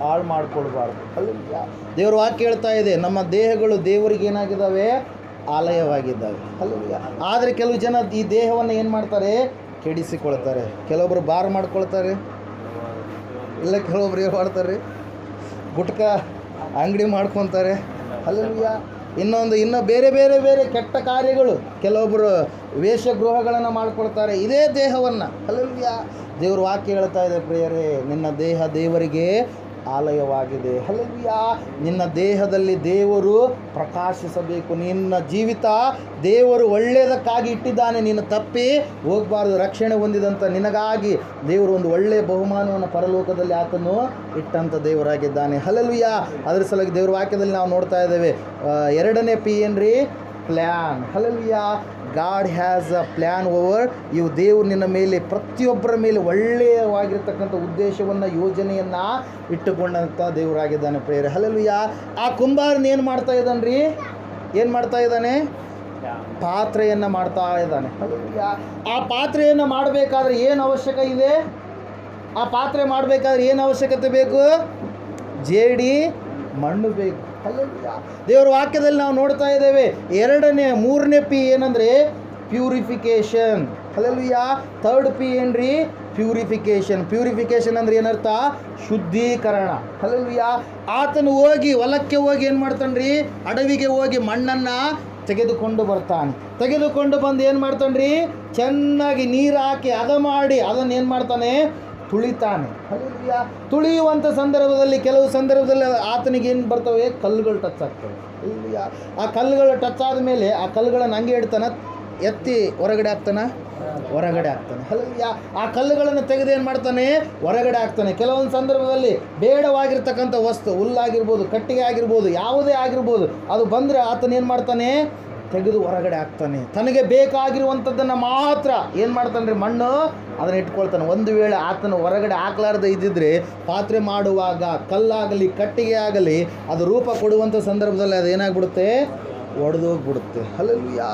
ಹಾಳು ಮಾಡಿಕೊಳ್ಬಾರ್ದು. ಹಲ್ಲೆಲೂಯಾ. ದೇವರ ವಾಕ್ಯ ಹೇಳ್ತಾ ಇದೆ, ನಮ್ಮ ದೇಹಗಳು ದೇವರಿಗೆ ಏನಾಗಿದ್ದಾವೆ? ಆಲಯವಾಗಿದ್ದಾವೆ. ಹಲ್ಲೆಲೂಯಾ. ಆದರೆ ಕೆಲವು ಜನ ಈ ದೇಹವನ್ನು ಏನು ಮಾಡ್ತಾರೆ? ಕೆಡಿಸಿಕೊಳ್ತಾರೆ. ಕೆಲವೊಬ್ಬರು ಬಾರ್ ಮಾಡ್ಕೊಳ್ತಾರೆ, ಇಲ್ಲ ಕೆಲವೊಬ್ರು ಏನು ಮಾಡ್ತಾರೆ? ಗುಟ್ಕ ಅಂಗಡಿ ಮಾಡ್ಕೊತಾರೆ. ಹಲ್ಲೆಲೂಯಾ. ಇನ್ನೂ ಬೇರೆ ಬೇರೆ ಬೇರೆ ಕೆಟ್ಟ ಕಾರ್ಯಗಳು, ಕೆಲವೊಬ್ಬರು ವೇಷಗೃಹಗಳನ್ನು ಮಾಡ್ಕೊಳ್ತಾರೆ ಇದೇ ದೇಹವನ್ನು. ಹಲ್ಲೆಲೂಯಾ. ದೇವ್ರ ವಾಕ್ಯ ಹೇಳ್ತಾ ಇದೆ ಪ್ರಿಯರೇ, ನಿನ್ನ ದೇಹ ದೇವರಿಗೆ ಆಲಯವಾಗಿದೆ. ಹಲ್ಲೆಲೂಯಾ. ನಿನ್ನ ದೇಹದಲ್ಲಿ ದೇವರು ಪ್ರಕಾಶಿಸಬೇಕು. ನಿನ್ನ ಜೀವಿತ ದೇವರು ಒಳ್ಳೆಯದಕ್ಕಾಗಿ ಇಟ್ಟಿದ್ದಾನೆ. ನೀನು ತಪ್ಪಿ ಹೋಗಬಾರ್ದು. ರಕ್ಷಣೆ ಹೊಂದಿದಂಥ ನಿನಗಾಗಿ ದೇವರು ಒಂದು ಒಳ್ಳೆಯ ಬಹುಮಾನವನ್ನು ಪರಲೋಕದಲ್ಲಿ ಆತನು ಇಟ್ಟಂಥ ದೇವರಾಗಿದ್ದಾನೆ. ಹಲ್ಲೆಲೂಯಾ. ಅದರ ಸಲುವಾಗಿ ದೇವ್ರ ವಾಕ್ಯದಲ್ಲಿ ನಾವು ನೋಡ್ತಾ ಇದ್ದೇವೆ, ಎರಡನೇ ಪಿ ಏನ್ರಿ? Plan. Hallelujah. God has a plan over ಇವು. ದೇವರು ನಿನ್ನ ಮೇಲೆ, ಪ್ರತಿಯೊಬ್ಬರ ಮೇಲೆ ಒಳ್ಳೆಯವಾಗಿರ್ತಕ್ಕಂಥ ಉದ್ದೇಶವನ್ನು, ಯೋಜನೆಯನ್ನು ಇಟ್ಟುಕೊಂಡಂಥ ದೇವರಾಗಿದ್ದಾನೆ ಪ್ರಿಯರೇ. ಹಲ್ಲೆಲೂಯಾ. ಆ ಕುಂಬಾರನ ಏನು ಮಾಡ್ತಾ ಇದ್ದಾನೆ ರೀ? ಏನು ಮಾಡ್ತಾ ಇದ್ದಾನೆ? ಪಾತ್ರೆಯನ್ನು ಮಾಡ್ತಾ ಇದ್ದಾನೆ. ಹಲ್ಲೆಲೂಯಾ. ಆ ಪಾತ್ರೆಯನ್ನು ಮಾಡಬೇಕಾದ್ರೆ ಏನು ಅವಶ್ಯಕ ಇದೆ? ಆ ಪಾತ್ರೆ ಮಾಡಬೇಕಾದ್ರೆ ಏನು ಅವಶ್ಯಕತೆ ಬೇಕು? ಜೇಡಿ ಮಣ್ಣು ಬೇಕು. ಹಲ್ಲೆಲೂಯಾ. ದೇವರ ವಾಕ್ಯದಲ್ಲಿ ನಾವು ನೋಡ್ತಾ ಇದ್ದೇವೆ, ಮೂರನೇ ಪಿ ಏನಂದರೆ ಪ್ಯೂರಿಫಿಕೇಷನ್. ಹಲ್ಲೆಲೂಯಾ. ಥರ್ಡ್ ಪಿ ಏನ್ರಿ? ಪ್ಯೂರಿಫಿಕೇಷನ್. ಪ್ಯೂರಿಫಿಕೇಷನ್ ಅಂದರೆ ಏನರ್ಥ? ಶುದ್ಧೀಕರಣ. ಹಲ್ಲೆಲೂಯಾ. ಆತನು ಹೋಗಿ ಹೊಲಕ್ಕೆ ಹೋಗಿ ಏನು ಮಾಡ್ತಾನೆ ರೀ? ಅಡವಿಗೆ ಹೋಗಿ ಮಣ್ಣನ್ನು ತೆಗೆದುಕೊಂಡು ಬರ್ತಾನೆ. ತೆಗೆದುಕೊಂಡು ಬಂದು ಏನು ಮಾಡ್ತಾನೆ ರೀ? ಚೆನ್ನಾಗಿ ನೀರು ಹಾಕಿ ಹದ ಮಾಡಿ ಅದನ್ನು ಏನು ಮಾಡ್ತಾನೆ? ತುಳಿತಾನೆ. ಹಲ್ಲೆಲೂಯಾ. ತುಳಿಯುವಂಥ ಸಂದರ್ಭದಲ್ಲಿ, ಕೆಲವು ಸಂದರ್ಭದಲ್ಲಿ ಆತನಿಗೆ ಏನು ಬರ್ತವೆ? ಕಲ್ಲುಗಳು ಟಚ್ ಆಗ್ತವೆ. ಹಲ್ಲೆಲೂಯಾ. ಆ ಕಲ್ಲುಗಳು ಟಚ್ ಆದಮೇಲೆ ಆ ಕಲ್ಲುಗಳನ್ನು ಹಂಗೆ ಇಡ್ತಾನೆ, ಎತ್ತಿ ಹೊರಗಡೆ ಹಾಕ್ತಾನೆ. ಹಲ್ಲೆಲೂಯಾ. ಆ ಕಲ್ಲುಗಳನ್ನು ತೆಗೆದು ಏನು ಮಾಡ್ತಾನೆ? ಹೊರಗಡೆ ಹಾಕ್ತಾನೆ. ಕೆಲವೊಂದು ಸಂದರ್ಭದಲ್ಲಿ ಬೇಡವಾಗಿರ್ತಕ್ಕಂಥ ವಸ್ತು, ಹುಲ್ಲಾಗಿರ್ಬೋದು, ಕಟ್ಟಿಗೆ ಆಗಿರ್ಬೋದು, ಯಾವುದೇ ಆಗಿರ್ಬೋದು, ಅದು ಬಂದರೆ ಆತನ ಏನು ಮಾಡ್ತಾನೆ? ತೆಗೆದು ಹೊರಗಡೆ ಹಾಕ್ತಾನೆ. ತನಗೆ ಬೇಕಾಗಿರುವಂಥದ್ದನ್ನು ಮಾತ್ರ ಏನು ಮಾಡ್ತಾನೆ ರೀ? ಮಣ್ಣು ಅದನ್ನು ಇಟ್ಕೊಳ್ತಾನೆ. ಒಂದು ವೇಳೆ ಆತನು ಹೊರಗಡೆ ಹಾಕ್ಲಾರ್ದೆ ಇದ್ದಿದ್ರೆ, ಪಾತ್ರೆ ಮಾಡುವಾಗ ಕಲ್ಲಾಗಲಿ ಕಟ್ಟಿಗೆ ಆಗಲಿ ಅದು ರೂಪ ಕೊಡುವಂಥ ಸಂದರ್ಭದಲ್ಲಿ ಅದು ಏನಾಗ್ಬಿಡುತ್ತೆ? ಒಡೆದೋಗ್ಬಿಡುತ್ತೆ. ಹಲ್ಲೆಲೂಯಾ.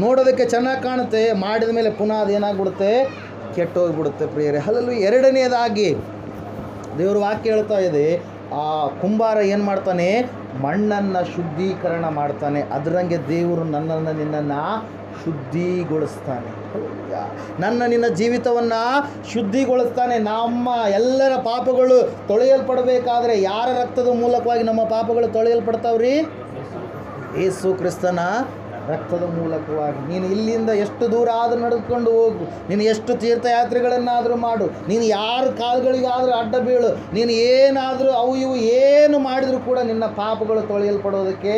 ನೋಡೋದಕ್ಕೆ ಚೆನ್ನಾಗಿ ಕಾಣುತ್ತೆ, ಮಾಡಿದ ಮೇಲೆ ಪುನಃ ಅದು ಏನಾಗ್ಬಿಡುತ್ತೆ? ಕೆಟ್ಟೋಗ್ಬಿಡುತ್ತೆ ಪ್ರಿಯರೇ. ಹಲ್ಲೆಲೂಯಾ. ಎರಡನೆಯದಾಗಿ ದೇವ್ರ ವಾಕ್ಯ ಹೇಳ್ತಾ ಇದೆ, ಆ ಕುಂಬಾರ ಏನು ಮಾಡ್ತಾನೆ? ಮಣ್ಣನ್ನು ಶುದ್ಧೀಕರಣ ಮಾಡ್ತಾನೆ. ಅದರಂಗೆ ದೇವರು ನನ್ನನ್ನು, ನಿನ್ನನ್ನು ಶುದ್ಧಿಗೊಳಿಸ್ತಾನೆ. ನಿನ್ನ ಜೀವಿತವನ್ನು ಶುದ್ಧಿಗೊಳಿಸ್ತಾನೆ. ನಮ್ಮ ಎಲ್ಲರ ಪಾಪಗಳು ತೊಳೆಯಲ್ಪಡಬೇಕಾದ್ರೆ ಯಾರ ರಕ್ತದ ಮೂಲಕವಾಗಿ ನಮ್ಮ ಪಾಪಗಳು ತೊಳೆಯಲ್ಪಡ್ತಾವ್ರಿ? ಯೇಸು ಕ್ರಿಸ್ತನ ರಕ್ತದ ಮೂಲಕವಾಗಿ. ನೀನು ಇಲ್ಲಿಂದ ಎಷ್ಟು ದೂರ ಆದರೂ ನಡೆದುಕೊಂಡು ಹೋಗು, ನೀನು ಎಷ್ಟು ತೀರ್ಥಯಾತ್ರೆಗಳನ್ನಾದರೂ ಮಾಡು, ನೀನು ಯಾರ ಕಾಲುಗಳಿಗಾದರೂ ಅಡ್ಡ ಬೀಳು, ನೀನು ಏನಾದರೂ ಅವು ಇವು ಏನು ಮಾಡಿದರೂ ಕೂಡ ನಿನ್ನ ಪಾಪಗಳು ತೊಳೆಯಲ್ಪಡೋದಕ್ಕೆ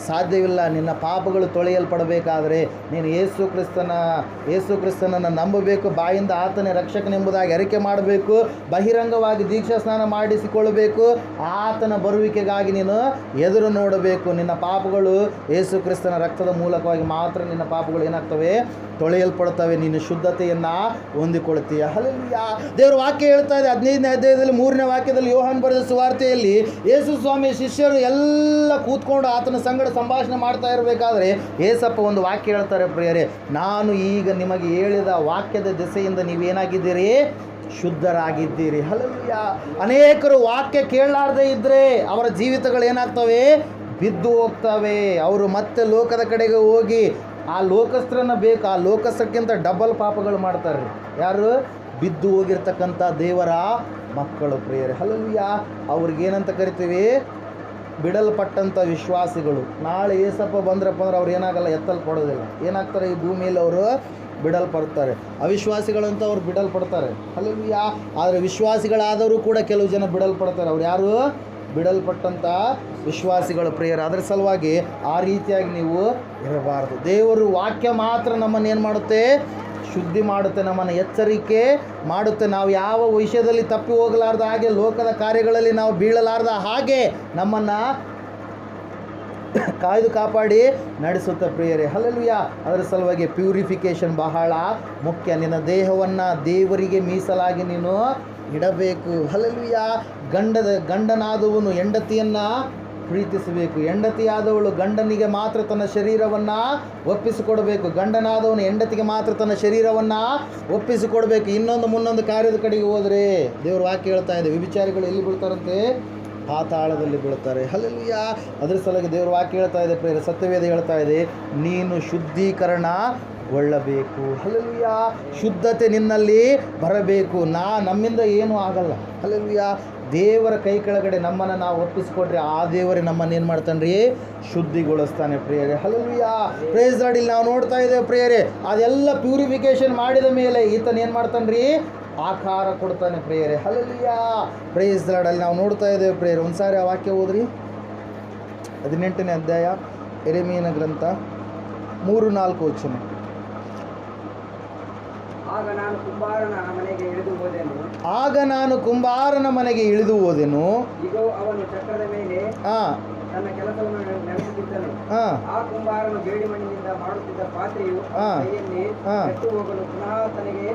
ಸಾಧ್ಯವಿಲ್ಲ. ನಿನ್ನ ಪಾಪಗಳು ತೊಳೆಯಲ್ಪಡಬೇಕಾದರೆ ನೀನು ಯೇಸು ಕ್ರಿಸ್ತನನ್ನು ನಂಬಬೇಕು. ಬಾಯಿಂದ ಆತನೇ ರಕ್ಷಕನೆಂಬುದಾಗಿ ಅರಿಕೆ ಮಾಡಬೇಕು. ಬಹಿರಂಗವಾಗಿ ದೀಕ್ಷಾ ಸ್ನಾನ ಮಾಡಿಸಿಕೊಳ್ಳಬೇಕು. ಆತನ ಬರುವಿಕೆಗಾಗಿ ನೀನು ಎದುರು ನೋಡಬೇಕು. ನಿನ್ನ ಪಾಪಗಳು ಯೇಸು ಕ್ರಿಸ್ತನ ರಕ್ತದ ಮೂಲಕವಾಗಿ ಮಾತ್ರ ನಿನ್ನ ಪಾಪಗಳು ಏನಾಗ್ತವೆ, ತೊಳೆಯಲ್ಪಡ್ತವೆ, ನೀನು ಶುದ್ಧತೆಯನ್ನು ಹೊಂದಿಕೊಳ್ತೀಯ. ಹಲ್ಲೆಲೂಯಾ. ದೇವರ ವಾಕ್ಯ ಹೇಳ್ತಾ ಇದೆ 15ನೇ ಅಧ್ಯಾಯದಲ್ಲಿ 3ನೇ ವಾಕ್ಯದಲ್ಲಿ, ಯೋಹಾನ್ ಬರೆದ ಸುವಾರ್ತೆಯಲ್ಲಿ ಯೇಸು ಸ್ವಾಮಿ ಶಿಷ್ಯರು ಎಲ್ಲ ಕೂತ್ಕೊಂಡು ಆತನ ಸಂಗಡ ಸಂಭಾಷಣೆ ಮಾಡ್ತಾ ಇರಬೇಕಾದ್ರೆ ಏಸಪ್ಪ ಒಂದು ವಾಕ್ಯ ಹೇಳ್ತಾರೆ ಪ್ರಿಯರೇ, ನಾನು ಈಗ ನಿಮಗೆ ಹೇಳಿದ ವಾಕ್ಯದ ದೆಸೆಯಿಂದ ನೀವೇನಾಗಿದ್ದೀರಿ, ಶುದ್ಧರಾಗಿದ್ದೀರಿ. ಹಲ್ಲೆಲೂಯಾ. ಅನೇಕರು ವಾಕ್ಯ ಕೇಳಲಾರದೇ ಇದ್ದರೆ ಅವರ ಜೀವಿತಗಳು ಏನಾಗ್ತವೆ, ಬಿದ್ದು ಹೋಗ್ತವೆ. ಅವರು ಮತ್ತೆ ಲೋಕದ ಕಡೆಗೆ ಹೋಗಿ ಆ ಲೋಕಸ್ಥರನ್ನು ಬೇಕು, ಆ ಲೋಕಸ್ಥಕ್ಕಿಂತ ಡಬಲ್ ಪಾಪಗಳು ಮಾಡ್ತಾರೆ. ಯಾರು? ಬಿದ್ದು ಹೋಗಿರ್ತಕ್ಕಂಥ ದೇವರ ಮಕ್ಕಳು ಪ್ರಿಯರೇ. ಹಲ್ಲೆಲೂಯಾ. ಅವ್ರಿಗೇನಂತ ಕರಿತೀವಿ, ಬಿಡಲ್ಪಟ್ಟಂಥ ವಿಶ್ವಾಸಿಗಳು. ನಾಳೆ ಏಸಪ್ಪ ಬಂದ್ರಪ್ಪ ಅಂದ್ರೆ ಅವ್ರು ಏನಾಗಲ್ಲ, ಎತ್ತಲ್ಪಡೋದಿಲ್ಲ. ಏನಾಗ್ತಾರೆ, ಈ ಭೂಮಿಯಲ್ಲಿ ಅವರು ಬಿಡಲ್ಪಡ್ತಾರೆ. ಅವಿಶ್ವಾಸಿಗಳಂತ ಅವ್ರು ಬಿಡಲ್ಪಡ್ತಾರೆ. ಹಲ್ಲೆಲೂಯಾ. ಆದರೆ ವಿಶ್ವಾಸಿಗಳಾದವರು ಕೂಡ ಕೆಲವು ಜನ ಬಿಡಲ್ಪಡ್ತಾರೆ. ಅವ್ರು ಯಾರು? ಬಿಡಲ್ಪಟ್ಟಂಥ ವಿಶ್ವಾಸಿಗಳು ಪ್ರಿಯರು. ಅದರ ಸಲುವಾಗಿ ಆ ರೀತಿಯಾಗಿ ನೀವು ಇರಬಾರ್ದು. ದೇವರು ವಾಕ್ಯ ಮಾತ್ರ ನಮ್ಮನ್ನು ಏನು ಮಾಡುತ್ತೆ, ಶುದ್ಧಿ ಮಾಡುತ್ತೆ, ನಮ್ಮನ್ನು ಎಚ್ಚರಿಕೆ ಮಾಡುತ್ತೆ. ನಾವು ಯಾವ ವಿಷಯದಲ್ಲಿ ತಪ್ಪಿ ಹೋಗಲಾರ್ದ ಹಾಗೆ, ಲೋಕದ ಕಾರ್ಯಗಳಲ್ಲಿ ನಾವು ಬೀಳಲಾರ್ದ ಹಾಗೆ ನಮ್ಮನ್ನು ಕಾಯ್ದು ಕಾಪಾಡಿ ನಡೆಸುತ್ತೆ ಪ್ರಿಯರೇ. ಹಲ್ಲೆಲೂಯಾ. ಅದರ ಸಲುವಾಗಿ ಪ್ಯೂರಿಫಿಕೇಷನ್ ಬಹಳ ಮುಖ್ಯ. ನಿನ್ನ ದೇಹವನ್ನು ದೇವರಿಗೆ ಮೀಸಲಾಗಿ ನೀನು ಇಡಬೇಕು. ಹಲ್ಲೆಲೂಯಾ. ಗಂಡನಾದವನು ಹೆಂಡತಿಯನ್ನು ಪ್ರೀತಿಸಬೇಕು. ಹೆಂಡತಿಯಾದವಳು ಗಂಡನಿಗೆ ಮಾತ್ರ ತನ್ನ ಶರೀರವನ್ನು ಒಪ್ಪಿಸಿಕೊಡಬೇಕು. ಗಂಡನಾದವನು ಹೆಂಡತಿಗೆ ಮಾತ್ರ ತನ್ನ ಶರೀರವನ್ನು ಒಪ್ಪಿಸಿಕೊಡಬೇಕು. ಇನ್ನೊಂದು ಮುನ್ನೊಂದು ಕಾರ್ಯದ ಕಡೆಗೆ ಹೋದರೆ ದೇವ್ರ ವಾಕ್ಯ ಹೇಳ್ತಾ ಇದೆ, ವ್ಯಭಿಚಾರಿಗಳು ಎಲ್ಲಿ ಬೀಳ್ತಾರಂತೆ, ಪಾತಾಳದಲ್ಲಿ ಬೀಳ್ತಾರೆ. ಹಲ್ಲೆಲೂಯಾ. ಅದರ ಸಲುವಾಗಿ ದೇವ್ರ ವಾಕ್ಯ ಹೇಳ್ತಾ ಇದೆ ಪ್ರಿಯರೇ, ಸತ್ಯವೇದ ಹೇಳ್ತಾ ಇದೆ, ನೀನು ಶುದ್ಧೀಕರಣಗೊಳ್ಳಬೇಕು. ಹಲ್ಲೆಲೂಯಾ. ಶುದ್ಧತೆ ನಿನ್ನಲ್ಲಿ ಬರಬೇಕು. ನಮ್ಮಿಂದ ಏನೂ ಆಗಲ್ಲ. ಹಲ್ಲೆಲೂಯಾ. ದೇವರ ಕೈ ಕೆಳಗಡೆ ನಮ್ಮನ್ನು ನಾವು ಒಪ್ಪಿಸಿಕೊಟ್ರೆ ಆ ದೇವರೇ ನಮ್ಮನ್ನು ಏನು ಮಾಡ್ತಾನೆ ರೀ, ಶುದ್ಧಿಗೊಳಿಸ್ತಾನೆ ಪ್ರಿಯರೇ. ಹಲ್ಲೆಲೂಯಾ. Praise Lord. ಇಲ್ಲಿ ನಾವು ನೋಡ್ತಾ ಇದ್ದೇವೆ ಪ್ರಿಯರೇ, ಅದೆಲ್ಲ ಪ್ಯೂರಿಫಿಕೇಷನ್ ಮಾಡಿದ ಮೇಲೆ ಈತನ ಏನು ಮಾಡ್ತಾನೆ ರೀ, ಆಕಾರ ಕೊಡ್ತಾನೆ ಪ್ರಿಯರೇ. ಹಲ್ಲೆಲೂಯಾ. Praise Lord. ಅಲ್ಲಿ ನಾವು ನೋಡ್ತಾ ಇದ್ದೇವೆ ಪ್ರಿಯರೇ, ಒಂದು ಸಾರಿ ಆ ವಾಕ್ಯ ಓದ್ರಿ. 18ನೇ ಅಧ್ಯಾಯ ಯೆರೆಮೀಯನ ಗ್ರಂಥ 3-4 ವಚನ. ಆಗ ನಾನು ಕುಂಬಾರನ ಮನೆಗೆ ಇಳಿದು ಹೋದೆನು. ಇಗೋ, ಅವನು ಚಕ್ರದ ಮೇಲೆ ತನ್ನ ಕೆಲಸವನ್ನು ನಡೆಸುತ್ತಿದ್ದನು. ಆ ಕುಂಬಾರನು ಬೇಡಿ ಮಣ್ಣಿನಿಂದ ಮಾಡುತ್ತಿದ್ದ ಪಾತ್ರೆಯು ಕೈಯಲ್ಲಿ ಕೆಟ್ಟು ಹೋಗಲು ಪುನಃ ತನಗೆ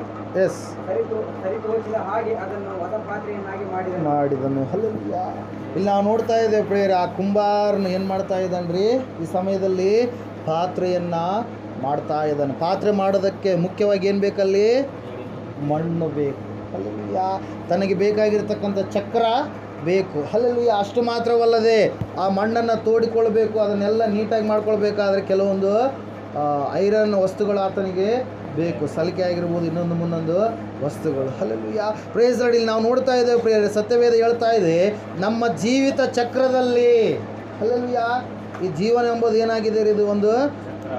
ಸರಿತೋಚಿದ ಹಾಗೆ ಅದನ್ನು ಹೊಸ ಪಾತ್ರೆಯನ್ನಾಗಿ ಮಾಡಿದನು. ಹಲ್ಲೆಲೂಯಾ. ಇಲ್ಲಿ ನಾವು ನೋಡ್ತಾ ಇದ್ದೇವೆ ಪ್ರಿಯರೇ, ಆ ಕುಂಬಾರನು ಏನು ಮಾಡ್ತಾ ಇದ್ದಾನ್ರಿ, ಈ ಸಮಯದಲ್ಲಿ ಪಾತ್ರೆಯನ್ನು ಮಾಡ್ತಾ ಇದ್ದಾನೆ. ಪಾತ್ರೆ ಮಾಡೋದಕ್ಕೆ ಮುಖ್ಯವಾಗಿ ಏನು ಬೇಕಲ್ಲಿ, ಮಣ್ಣು ಬೇಕು. ಹಲ್ಲೆಲೂಯಾ. ತನಗೆ ಬೇಕಾಗಿರ್ತಕ್ಕಂಥ ಚಕ್ರ ಬೇಕು. ಹಲ್ಲೆಲೂಯಾ. ಅಷ್ಟು ಮಾತ್ರವಲ್ಲದೆ ಆ ಮಣ್ಣನ್ನು ತೋಡಿಕೊಳ್ಬೇಕು, ಅದನ್ನೆಲ್ಲ ನೀಟಾಗಿ ಮಾಡ್ಕೊಳ್ಬೇಕಾದ್ರೆ ಕೆಲವೊಂದು ಐರನ್ ವಸ್ತುಗಳು ಆತನಿಗೆ ಬೇಕು. ಸಲಿಕೆ ಆಗಿರ್ಬೋದು, ಇನ್ನೊಂದು ಮುನ್ನೊಂದು ವಸ್ತುಗಳು. ಹಲ್ಲೆಲೂಯಾ. Praise Lord. ಇಲ್ಲಿ ನಾವು ನೋಡ್ತಾ ಇದ್ದೇವೆ ಪ್ರಿಯರೇ, ಸತ್ಯವೇದ ಹೇಳ್ತಾ ಇದೆ, ನಮ್ಮ ಜೀವಿತ ಚಕ್ರದಲ್ಲಿ, ಹಲ್ಲೆಲೂಯಾ, ಈ ಜೀವನ ಎಂಬುದು ಏನಾಗಿದೆ, ಇದು ಒಂದು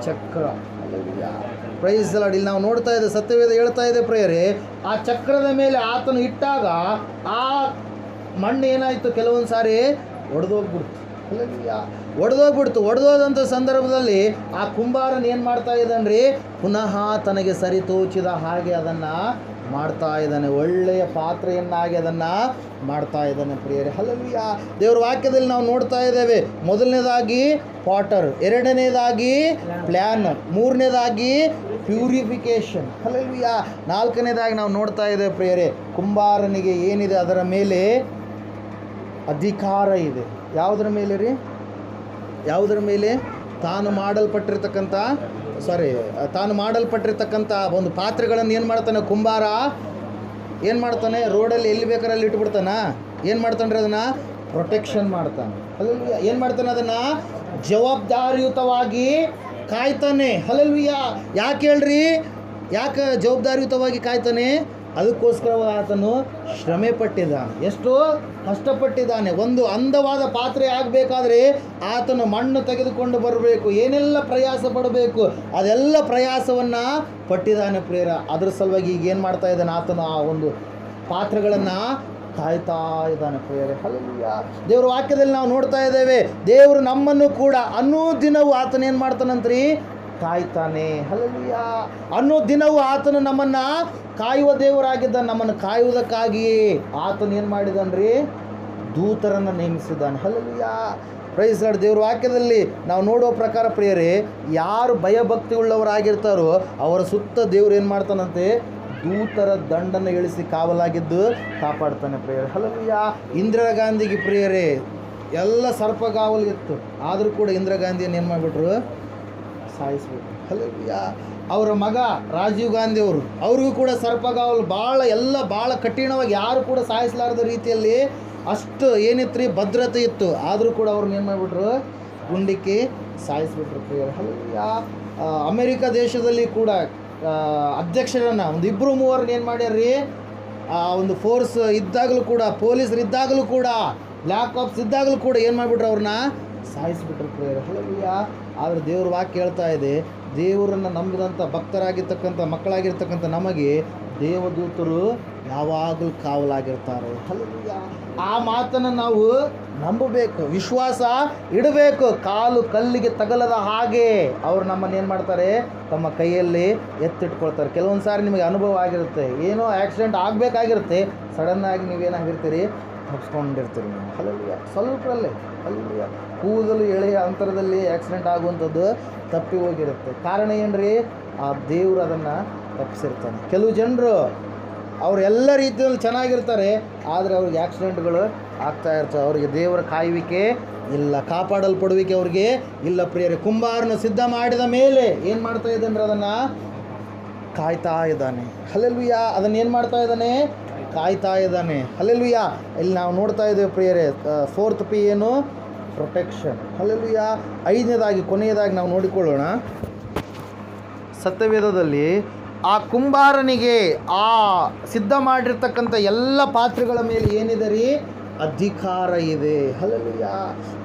ಚಕ್ರ. ಹಲ್ಲೆಲೂಯಾ. Praise Lord. ಇಲ್ಲಿ ನಾವು ನೋಡ್ತಾ ಇದ್ದೇವೆ, ಸತ್ಯವೇದ ಹೇಳ್ತಾ ಇದೆ ಪ್ರಿಯರೇ, ಆ ಚಕ್ರದ ಮೇಲೆ ಆತನು ಇಟ್ಟಾಗ ಆ ಮಣ್ಣು ಏನಾಯಿತು, ಕೆಲವೊಂದು ಸಾರಿ ಒಡೆದೋಗ್ಬಿಡ್ತು. ಹಲ್ಲೆಲೂಯಾ. ಒಡೆದೋದಂಥ ಸಂದರ್ಭದಲ್ಲಿ ಆ ಕುಂಬಾರನ್ ಏನು ಮಾಡ್ತಾ ಇದ್ದಾನ್ರಿ, ಪುನಃ ತನಗೆ ಸರಿತೋಚಿದ ಹಾಗೆ ಅದನ್ನು ಮಾಡ್ತಾ ಇದ್ದಾನೆ. ಒಳ್ಳೆಯ ಪಾತ್ರೆಯನ್ನಾಗಿ ಅದನ್ನು ಮಾಡ್ತಾ ಇದ್ದಾನೆ ಪ್ರಿಯರೇ. ಹಲ್ಲೆಲೂಯಾ. ದೇವರ ವಾಕ್ಯದಲ್ಲಿ ನಾವು ನೋಡ್ತಾ ಇದ್ದೇವೆ, ಮೊದಲನೇದಾಗಿ ಪಾಟರ್, ಎರಡನೇದಾಗಿ ಪ್ಲ್ಯಾನ್, ಮೂರನೇದಾಗಿ ಪ್ಯೂರಿಫಿಕೇಷನ್. ಹಲ್ಲೆಲೂಯಾ. ನಾಲ್ಕನೇದಾಗಿ ನಾವು ನೋಡ್ತಾ ಇದ್ದೇವೆ ಪ್ರಿಯರೇ, ಕುಂಬಾರನಿಗೆ ಏನಿದೆ ಅದರ ಮೇಲೆ ಅಧಿಕಾರ ಇದೆ. ಯಾವುದರ ಮೇಲೆ ರೀ, ಯಾವುದರ ಮೇಲೆ? ತಾನು ಮಾಡಲ್ಪಟ್ಟಿರ್ತಕ್ಕಂಥ ಒಂದು ಪಾತ್ರೆಗಳನ್ನು ಏನು ಮಾಡ್ತಾನೆ ಕುಂಬಾರ, ಏನು ಮಾಡ್ತಾನೆ, ರೋಡಲ್ಲಿ ಎಲ್ಲಿ ಬೇಕಾದ್ರೆ ಅಲ್ಲಿ ಇಟ್ಬಿಡ್ತಾನೆ. ಏನು ಮಾಡ್ತಾನೆ ರೀ, ಅದನ್ನು ಪ್ರೊಟೆಕ್ಷನ್ ಮಾಡ್ತಾನೆ. ಹಲ್ಲೆಲೂಯಾ. ಏನು ಮಾಡ್ತಾನೆ, ಅದನ್ನು ಜವಾಬ್ದಾರಿಯುತವಾಗಿ ಕಾಯ್ತಾನೆ. ಹಲ್ಲೆಲೂಯಾ. ಯಾಕೆ ಹೇಳ್ರಿ, ಯಾಕೆ ಜವಾಬ್ದಾರಿಯುತವಾಗಿ ಕಾಯ್ತಾನೆ? ಅದಕ್ಕೋಸ್ಕರವಾಗಿ ಆತನು ಶ್ರಮೆ ಪಟ್ಟಿದ್ದಾನೆ, ಎಷ್ಟೋ ಕಷ್ಟಪಟ್ಟಿದ್ದಾನೆ. ಒಂದು ಅಂದವಾದ ಪಾತ್ರೆ ಆಗಬೇಕಾದ್ರೆ ಆತನು ಮಣ್ಣು ತೆಗೆದುಕೊಂಡು ಬರಬೇಕು, ಏನೆಲ್ಲ ಪ್ರಯಾಸ ಪಡಬೇಕು, ಅದೆಲ್ಲ ಪ್ರಯಾಸವನ್ನು ಪಟ್ಟಿದ್ದಾನೆ ಪ್ರಿಯರ. ಅದರ ಸಲುವಾಗಿ ಈಗ ಏನು ಮಾಡ್ತಾ ಇದ್ದಾನೆ, ಆತನು ಆ ಒಂದು ಪಾತ್ರೆಗಳನ್ನು ಕಾಯ್ತಾ ಇದ್ದಾನೆ ಪ್ರಿಯರೇ. ಹಲ್ಲೆಲೂಯಾ. ದೇವರ ವಾಕ್ಯದಲ್ಲಿ ನಾವು ನೋಡ್ತಾ ಇದ್ದೇವೆ, ದೇವರು ನಮ್ಮನ್ನು ಕೂಡ ಅನುದಿನವೂ ಆತನು ಏನು ಮಾಡ್ತಾನಂತ್ರಿ, ಕಾಯ್ತಾನೆ. ಹಲ್ಲೆಲೂಯಾ. ದಿನವೂ ಆತನು ನಮ್ಮನ್ನು ಕಾಯುವ ದೇವರಾಗಿದ್ದ. ನಮ್ಮನ್ನು ಕಾಯುವುದಕ್ಕಾಗಿಯೇ ಆತನು ಏನು ಮಾಡಿದಾನ್ರಿ, ದೂತರನ್ನು ನೇಮಿಸಿದ್ದಾನೆ. ಹಲ್ಲೆಲೂಯಾ. Praise Lord. ದೇವ್ರ ವಾಕ್ಯದಲ್ಲಿ ನಾವು ನೋಡುವ ಪ್ರಕಾರ ಪ್ರಿಯರೇ, ಯಾರು ಭಯಭಕ್ತಿ ಉಳ್ಳವರಾಗಿರ್ತಾರೋ ಅವರ ಸುತ್ತ ದೇವ್ರು ಏನು ಮಾಡ್ತಾನಂತೆ, ದೂತರ ದಂಡನ್ನು ಇಳಿಸಿ ಕಾವಲಾಗಿದ್ದು ಕಾಪಾಡ್ತಾನೆ ಪ್ರಿಯರೇ. ಹಲ್ಲೆಲೂಯಾ. ಇಂದಿರಾ ಗಾಂಧಿಗೆ ಪ್ರಿಯರೇ ಎಲ್ಲ ಸರ್ಪಗಾವಲಿತ್ತು, ಆದರೂ ಕೂಡ ಇಂದಿರಾ ಗಾಂಧಿಯನ್ನು ಏನು ಮಾಡಿಬಿಟ್ರು, ಸಾಯಿಸ್ಬಿಟ್ರು. ಹಲ್ಲೆಲೂಯಾ. ಅವರ ಮಗ ರಾಜೀವ್ ಗಾಂಧಿ ಅವ್ರಿಗೂ ಕೂಡ ಸರ್ಪಗಾವಲು ಭಾಳ ಕಠಿಣವಾಗಿ, ಯಾರು ಕೂಡ ಸಾಯಿಸಲಾರದ ರೀತಿಯಲ್ಲಿ ಅಷ್ಟು ಏನಿತ್ತು ರೀ, ಭದ್ರತೆ ಇತ್ತು. ಆದರೂ ಕೂಡ ಅವ್ರನ್ನ ಏನು ಮಾಡಿಬಿಟ್ರು, ಗುಂಡಿಕ್ಕಿ ಸಾಯಿಸ್ಬಿಟ್ರು ಪ್ರಿಯರೇ. ಹಲ್ಲೆಲೂಯಾ. ಅಮೆರಿಕ ದೇಶದಲ್ಲಿ ಕೂಡ ಅಧ್ಯಕ್ಷರನ್ನು ಒಂದು 2-3 ಏನು ಮಾಡ್ಯಾರ್ರಿ, ಒಂದು ಫೋರ್ಸ್ ಇದ್ದಾಗಲೂ ಕೂಡ, ಪೊಲೀಸರು ಇದ್ದಾಗಲೂ ಕೂಡ, ಬ್ಲ್ಯಾಕ್ ಆಪ್ಸ್ ಇದ್ದಾಗಲೂ ಕೂಡ ಏನು ಮಾಡಿಬಿಟ್ರು, ಅವ್ರನ್ನ ಸಾಯಿಸಿಬಿಟ್ರು ಪ್ರಿಯರೇ. ಹಲ್ಲೆಲೂಯಾ. ಆದರೆ ದೇವ್ರ ವಾಕ್ಯ ಹೇಳ್ತಾ ಇದೆ, ದೇವರನ್ನು ನಂಬಿದಂಥ ಭಕ್ತರಾಗಿರ್ತಕ್ಕಂಥ ಮಕ್ಕಳಾಗಿರ್ತಕ್ಕಂಥ ನಮಗೆ ದೇವದೂತರು ಯಾವಾಗಲೂ ಕಾವಲಾಗಿರ್ತಾರೆ. ಹಲ್ಲೆಲೂಯಾ. ಆ ಮಾತನ್ನು ನಾವು ನಂಬಬೇಕು, ವಿಶ್ವಾಸ ಇಡಬೇಕು. ಕಾಲು ಕಲ್ಲಿಗೆ ತಗಲದ ಹಾಗೆ ಅವರು ನಮ್ಮನ್ನು ಏನು ಮಾಡ್ತಾರೆ, ತಮ್ಮ ಕೈಯಲ್ಲಿ ಎತ್ತಿಟ್ಕೊಳ್ತಾರೆ. ಕೆಲವೊಂದು ಸಾರಿ ನಿಮಗೆ ಅನುಭವ ಆಗಿರುತ್ತೆ, ಏನೋ ಆಕ್ಸಿಡೆಂಟ್ ಆಗಬೇಕಾಗಿರುತ್ತೆ, ಸಡನ್ನಾಗಿ ನೀವೇನಾಗಿರ್ತೀರಿ, ತಪ್ಪಿಸ್ಕೊಂಡಿರ್ತೀರಿ ನೀವು. ಹಲ್ಲೆಲೂಯಾ. ಸ್ವಲ್ಪರಲ್ಲೇ. ಹಲ್ಲೆಲೂಯಾ. ಕೂದಲು ಎಳೆಯ ಅಂತರದಲ್ಲಿ ಆಕ್ಸಿಡೆಂಟ್ ಆಗುವಂಥದ್ದು ತಪ್ಪಿ ಹೋಗಿರುತ್ತೆ. ಕಾರಣ ಏನ್ರಿ, ಆ ದೇವರು ಅದನ್ನು ತಪ್ಪಿಸಿರ್ತಾನೆ. ಕೆಲವು ಜನರು ಅವ್ರು ಎಲ್ಲ ರೀತಿಯಲ್ಲಿ ಚೆನ್ನಾಗಿರ್ತಾರೆ, ಆದರೆ ಅವ್ರಿಗೆ ಆಕ್ಸಿಡೆಂಟ್ಗಳು ಆಗ್ತಾ ಇರ್ತವೆ. ಅವರಿಗೆ ದೇವರ ಕಾಯುವಿಕೆ ಇಲ್ಲ, ಕಾಪಾಡಲ್ಪಡುವಿಕೆ ಅವ್ರಿಗೆ ಇಲ್ಲ ಪ್ರಿಯರೇ. ಕುಂಬಾರನು ಸಿದ್ಧ ಮಾಡಿದ ಮೇಲೆ ಏನು ಮಾಡ್ತಾ ಇದ್ದಾನೆ, ಅದನ್ನು ಕಾಯ್ತಾ ಇದ್ದಾನೆ. ಹಲ್ಲೆಲೂಯಾ. ಅದನ್ನು ಏನು ಮಾಡ್ತಾ ಇದ್ದಾನೆ, ಕಾಯ್ತಾ ಇದ್ದಾನೆ. ಹಲ್ಲೆಲೂಯಾ. ಇಲ್ಲಿ ನಾವು ನೋಡ್ತಾ ಇದ್ದೇವೆ ಪ್ರಿಯರೇ, 4th P ಏನು, ಪ್ರೊಟೆಕ್ಷನ್. ಹಲ್ಲೆಲೂಯಾ. 5ನೇದಾಗಿ ಕೊನೆಯದಾಗಿ ನಾವು ನೋಡಿಕೊಳ್ಳೋಣ. ಸತ್ಯವೇದದಲ್ಲಿ ಆ ಕುಂಬಾರನಿಗೆ ಆ ಸಿದ್ಧ ಮಾಡಿರ್ತಕ್ಕಂಥ ಎಲ್ಲ ಪಾತ್ರೆಗಳ ಮೇಲೆ ಏನಿದೆ ರೀ, ಅಧಿಕಾರ ಇದೆ. ಹಲ್ಲೆಲೂಯಾ.